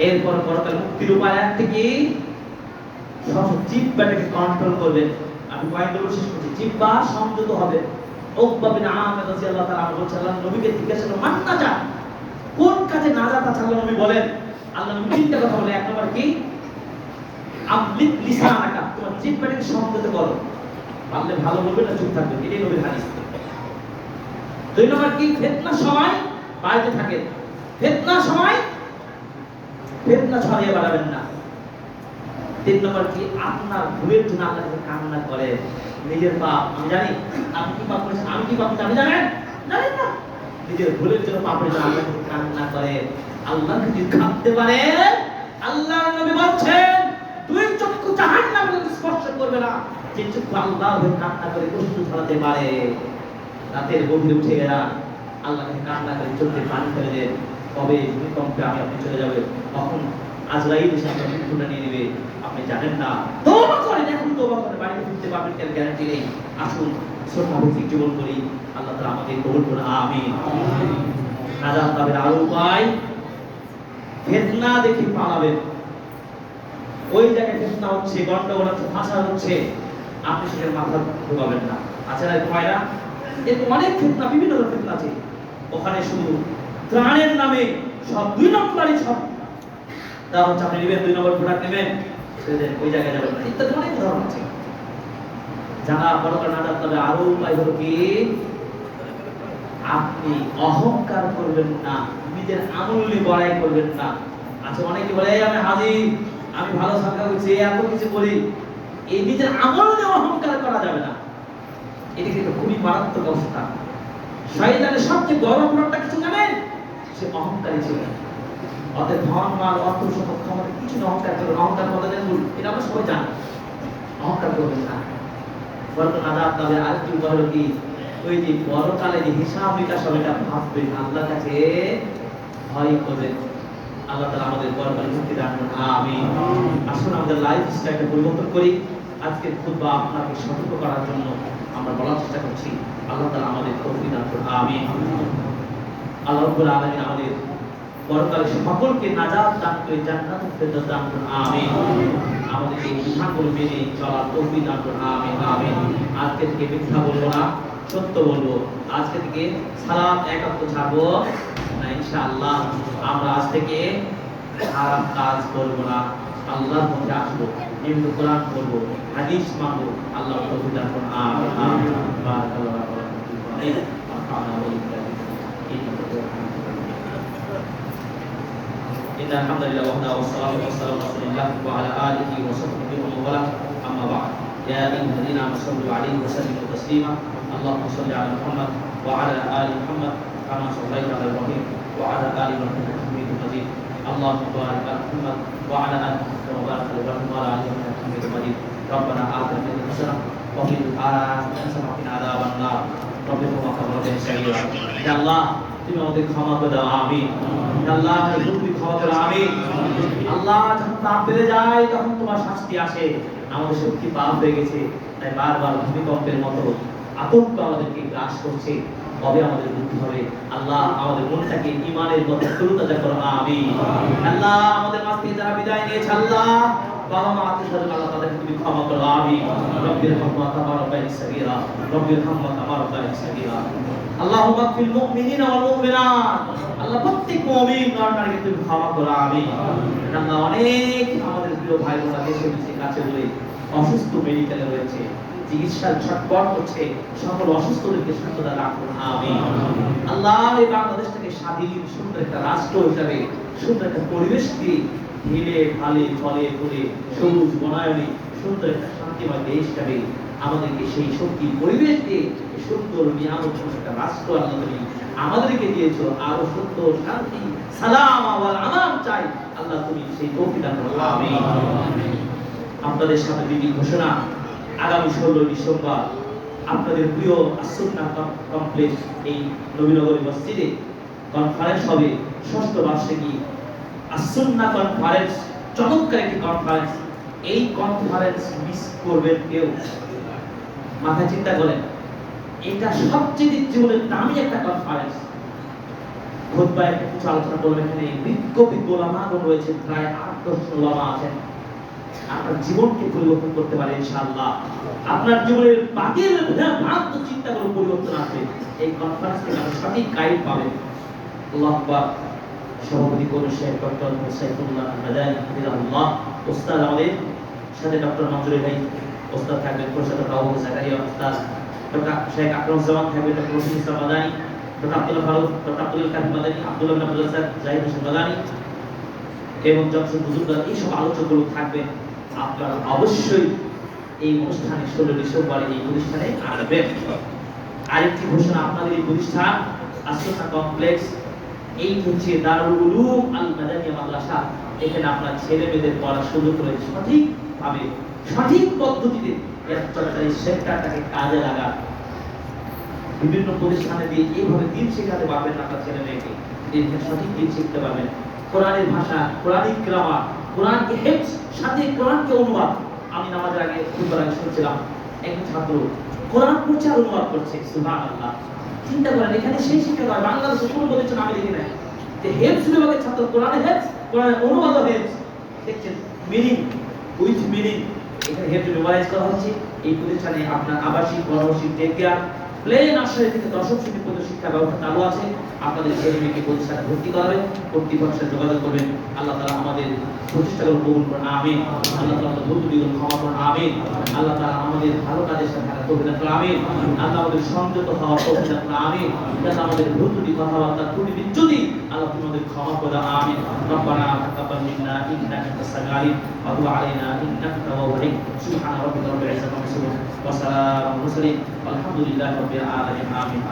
এরপর পরকাল মুক্তির উপায় একটা কি? সবসময় জিহ্বাটাকে কন্ট্রোল করবেন। আমি পয়েন্টগুলো শেষ করছি। জিহ্বা সংযত হবে। উকবা বিন আমির রাদিয়াল্লাহু তাআলা বলেছেন, আল্লাহ নবীকে জিজ্ঞাসা করলেন মান নাজাত, কোন কাজে নাজাত আছে? আল্লাহ নবী বলেন, আল্লাহ নবী 3টা কথা বলে। 1 নম্বর কি? আমলিক লিসানাকা, তোমার জিহ্বাটাকে সংযত করো। পারলে ভালো বলবে না, চুপ থাকবে, এটাই নবীর হাদিস। 2 নম্বর কি? ফিতনার সময় বাইরে থাকেন। ফিতনার সময় ফিতনা ছড়িয়ে বেড়াবেন না। 3 নম্বর কি? আপনার ভুলের জন্য আল্লাহকে কান্না করে। নিজের পাপ আমি জানি, আপনি কি পাপ করেছেন, আমি কি পাপ করেছি, আমি জানেন না। নিজের ভুলের জন্য পাপের জন্য আল্লাহকে কান্না করে। আল্লাহকে যদি কাঁদতে পারে, আল্লাহর নবী বলছেন দুই চক্ষু জাহান্নামে স্পর্শ করবে না, যে চক্ষু আল্লাহকে কান্না করে কষ্ট ছড়াতে পারে। রাতের গভীরে উঠে এরা আল্লাহকে কান্না করে চোখে পানি ফেলে দেন, কবে ভূমিকম্পে আপনি চলে যাবে, তখন আজরাইল এসে আপনার মৃত্যুটা নিয়ে নেবে, আপনি জানেন না। তওবা করেন, এখন তওবা করে বাড়িতে ফিরতে পারবেন, এর গ্যারান্টি নেই। আসুন শ্রদ্ধাভক্তিক জীবন করি, আল্লাহ তাআলা আমাদের কবুল করুন, আমিন। নাজাত পাবেন আরো উপায়, ফিতনা দেখে পালাবেন। ওই জায়গায় ফিতনা হচ্ছে, গন্ডগোল হচ্ছে, ফাসাদ হচ্ছে, আপনি সেখানে মাথা ঢোকাবেন না। আচ্ছা না ভাইরা, এরকম অনেক ফিতনা, বিভিন্ন ধরনের ফিতনা আছে, ওখানে শুধু ত্রাণের নামে সব দুই নম্বরই সব তা হচ্ছে, আপনি নেবেন 2 নম্বর প্রোডাক্ট নেবেন, ওই জায়গায় যাবেন না, ইত্যাদি অনেক উদাহরণ আছে। জানা পরকার নাজাত তবে আরো উপায় হলো কি, আপনি অহংকার করবেন না, নিজের আমল নিয়ে বড়াই করবেন না। আচ্ছা অনেকে বলে আমি হাজি, আমি ভালো সাদকা করছি, এত কিছু করি, এই নিজের আমল নিয়ে অহংকার করা যাবে না। এটা কিন্তু খুবই মারাত্মক অবস্থা। শয়তানের সবচেয়ে বড় প্রোডাক্টটা কিছু জানেন, সে অহংকারী ছিল। অতএব ধন মাল অর্থ সম্পদ ক্ষমতা কিছু অহংকার করবেন, অহংকার কথা জানেন, এটা আমরা সবাই জানি, অহংকার করবেন না। পরকার নাজাত তবে আরেকটি উপায় হলো কি, ওই যে পরকালে যে হিসাব নিকাশ হবে এটা ভাববেন, আল্লাহর কাছে ভয় করবেন। আল্লাহ তাআলা আমাদের পরকালে মুক্তি দান করুন, আমিন। আসুন আমাদের লাইফ স্টাইলটা পরিবর্তন করি। আজকের খুতবা আপনাকে সতর্ক করার জন্য আমরা বলার চেষ্টা করছি, আল্লাহ তাআলা আমাদের তৌফিক দান করুন, আমিন। আল্লাহ রাব্বুল আলামিন আমাদের পরকালে সকলকে নাজাত দান করে জান্নাতুল ফেরদাউস দান করুন, আমিন। আমাদের এই বিধানগুলো মেনে চলার তৌফিক দান করুন, আমিন আমিন। আজকে থেকে মিথ্যা বলবো না, সত্য বলবো। আজকে থেকে সালাত একাত্ম ছাড়বো না, ইনশাআল্লাহ। আমরা আজ থেকে খারাপ কাজ করবো না, আল্লাহর পথে আসবো, নিম্ন কোরআন পড়বো, হাদিস মানবো। আল্লাহ তৌফিক দান করুন, আমিন আমিন। বারাকাল্লাহু ফীকুম। إن الحمد لله وحده والصلاة والسلام على رسول الله وعلى آله وصحبه ومن والاه، أما بعد. يا أيها الذين آمنوا صلوا عليه وسلموا تسليما. اللهم صل على محمد وعلى آل محمد كما صليت على إبراهيم وعلى آل إبراهيم إنك حميد مجيد. اللهم بارك على محمد وعلى آل محمد كما باركت على إبراهيم وعلى آل إبراهيم إنك حميد مجيد. ربنا آتنا في الدنيا حسنة وفي الآخرة حسنة وقنا عذاب النار. رب ارحمنا ربنا صغيرا. يا الله তুমি আমাদের ক্ষমা করে দাও, আমিন। আল্লাহ তুমি ক্ষমা করো, আমিন। আল্লাহ যখন পাপ বেড়ে যায় তখন তোমার শাস্তি আসে। আমাদের শক্তি পাপ হয়ে গেছে, তাই বারবার ভূমিকম্পের মতো আতঙ্ক আমাদেরকে গ্রাস করছে। কবে আমাদের বুদ্ধি হবে? আল্লাহ আমাদের মনটাকে ঈমানের মতো তরুতাজা করো, আমিন। আল্লাহ আমাদের মাঝ থেকে যারা বিদায় নিয়েছে, আল্লাহ বাবা মা আত্মীয়স্বজন, আল্লাহ তাদেরকে তুমি ক্ষমা করো, আমিন। রব্বির হাম্মা কামা রাব্বায়ানি সাগীরা, রব্বির হাম্মা কামা রাব্বায়ানি সাগীরা। আল্লাহুম্মা ফিল মুমিনিনা ওয়াল মুমিনাত, আল্লাহ প্রত্যেক মুমিন আর নারীকে তুমি ক্ষমা করো, আমিন। আল্লাহ অনেক আমাদের প্রিয় ভাই বোনেরা দেশে বিদেশে কাছে দূরে অসুস্থ মেডিকেলে রয়েছে, চিকিৎসার ছটপট করছে, সকল অসুস্থদেরকে সুস্থতা দান করুন, আমিন। আল্লাহ এই বাংলাদেশটাকে স্বাধীন সুন্দর একটা রাষ্ট্র হিসাবে, সুন্দর একটা পরিবেশ দিয়ে ঢিলে ঢালে ফলে ফুলে সবুজ বনায়নে সুন্দর একটা শান্তিময় দেশ হিসাবে আমাদেরকে সেই শক্তি পরিবেশ দিয়ে সুন্দর নিয়ামত একটা রাষ্ট্র আল্লাহ তুমি আমাদেরকে দিয়েছো। আরো সুন্দর শান্তি সালাম আর আনাম চাই, আল্লাহ তুমি সেই তৌফিক দান করো, আমিন। আপনাদের সামনে বিধি ঘোষণা, আগামী 16 ডিসেম্বর আপনাদের প্রিয় আসুন্নাহ কমপ্লেক্স এই নবীনগরী মসজিদে কনফারেন্স হবে, 6ষ্ঠ বার্ষিকী আসুন্নাহ কনফারেন্স। চমৎকার একটি কনফারেন্স। এই কনফারেন্স মিস করবেন কেউ? মাথায় চিন্তা করেন, এটা সবচেয়ে জীবনের দামি একটা কনফারেন্স। খুতবায় কিছু আলোচনা করবেন, এখানে বিজ্ঞ ওলামাগণ রয়েছে, প্রায় 8-10 ওলামা আছেন। আপনার জীবনকে পরিবর্তন করতে পারে ইনশাআল্লাহ। আপনার জীবনের বাকির ভ্রান্ত চিন্তাগুলো পরিবর্তন আসবে। এই কনফারেন্স থেকে আপনি সঠিক গাইড পাবেন। আল্লাহু আকবার। সভাপতি করবেন শেখ ডক্টর সাইফুল্লাহ মাদানী হাফিজাহুল্লাহ। ওস্তাদ আমাদের সাথে ডক্টর মঞ্জুরি ভাই ওস্তাদ থাকবেন, প্রফেসর আবু জাকারিয়া ওস্তাদ, ডক্টর শেখ আকরাম জামান থাকবেন, ডক্টর রশিদ ইসলাম মাদানী, ডক্টর আব্দুল ফারুক, ডক্টর আব্দুল কাদির মাদানী, আব্দুল বিন আব্দুল সাদ, জাহিদ হোসেন মাদানী এবং জনসন বুজুর্গরা, এই সব আলোচকগুলো থাকবেন। আপনারা অবশ্যই এই অনুষ্ঠানে 16 ডিসেম্বর এই প্রতিষ্ঠানে আসবেন। আরেকটি ঘোষণা, আপনাদের এই প্রতিষ্ঠান আসুন্নাহ কমপ্লেক্স, এই হচ্ছে দারুল উলুম আল মাদানিয়া মাদ্রাসা। এখানে আপনার ছেলে মেয়েদের পড়ার সুযোগ রয়েছে, সঠিকভাবে সঠিক পদ্ধতিতে এই সেক্টরটাকে কাজে লাগান। বিভিন্ন প্রতিষ্ঠানে দিয়ে এইভাবে দিন শেখাতে পারবেন আপনার ছেলে মেয়েকে, সঠিক দিন শিখতে পারবেন। কোরআনের ভাষা, কোরআনিক গ্রামার, কোরআনকে হেফজ, সাথে কোরআনকে অনুবাদ। আমি নামাজের আগে খুতবার আগে শুনছিলাম একজন ছাত্র কোরআন পড়ছে আর অনুবাদ করছে, সুবহানাল্লাহ। চিন্তা করেন, এখানে সেই শিক্ষা হয় বাংলাদেশে কোনো প্রতিষ্ঠান আমি দেখি নাই যে হেফজ বিভাগের ছাত্র কোরআনে হেফজ, কোরআনের অনুবাদও হেফজ। দেখছেন মিনিং উইথ মিনিং এখানে হেফজ মেমোরাইজ করা হচ্ছে। এই প্রতিষ্ঠানে আপনার আবাসিক, গণাবাসিক, ডে কেয়ার, প্লেন আশ্রয় থেকে দশম শ্রেণী পর্যন্ত শিক্ষা ব্যবস্থা চালু আছে। আপনাদের ছেলে মেয়েকে প্রতিষ্ঠানে ভর্তি করাবেন, কর্তৃপক্ষের সাথে যোগাযোগ করবেন। আল্লাহ তাআলা আমাদের প্রতিষ্ঠাগুলো কবুল করুন, আমিন। আল্লাহ তাআলা ভুলগুলো ক্ষমা করুন, আমিন। আল্লাহ তাআলা আমাদের ভালো কাজের সাথে থাকার তৌফিক দান করুন, আমিন। আল্লাহ আমাদের সংযত হওয়ার তৌফিক দান করুন, আমিন। আল্লাহ আমাদের ভুল ত্রুটি, কথাবার্তা, ত্রুটি বিচ্যুতি আল্লাহ তুমি আমাদের ক্ষমা করে দাও, আমিন। রব্বানা তাকাব্বাল মিন্না ইন্নাকা আনতাস সামিউল আলিম ওয়া তুব আলাইনা ইন্নাকা আত-তাওয়াবুর রাহিম। সুবহানা রাব্বিকা রাব্বিল ইজ্জাতি আম্মা ইয়াসিফুন ওয়া সালামুন আলাল মুরসালিন ওয়ালহামদুলিল্লাহি রাব্বিল আলামিন, আমিন।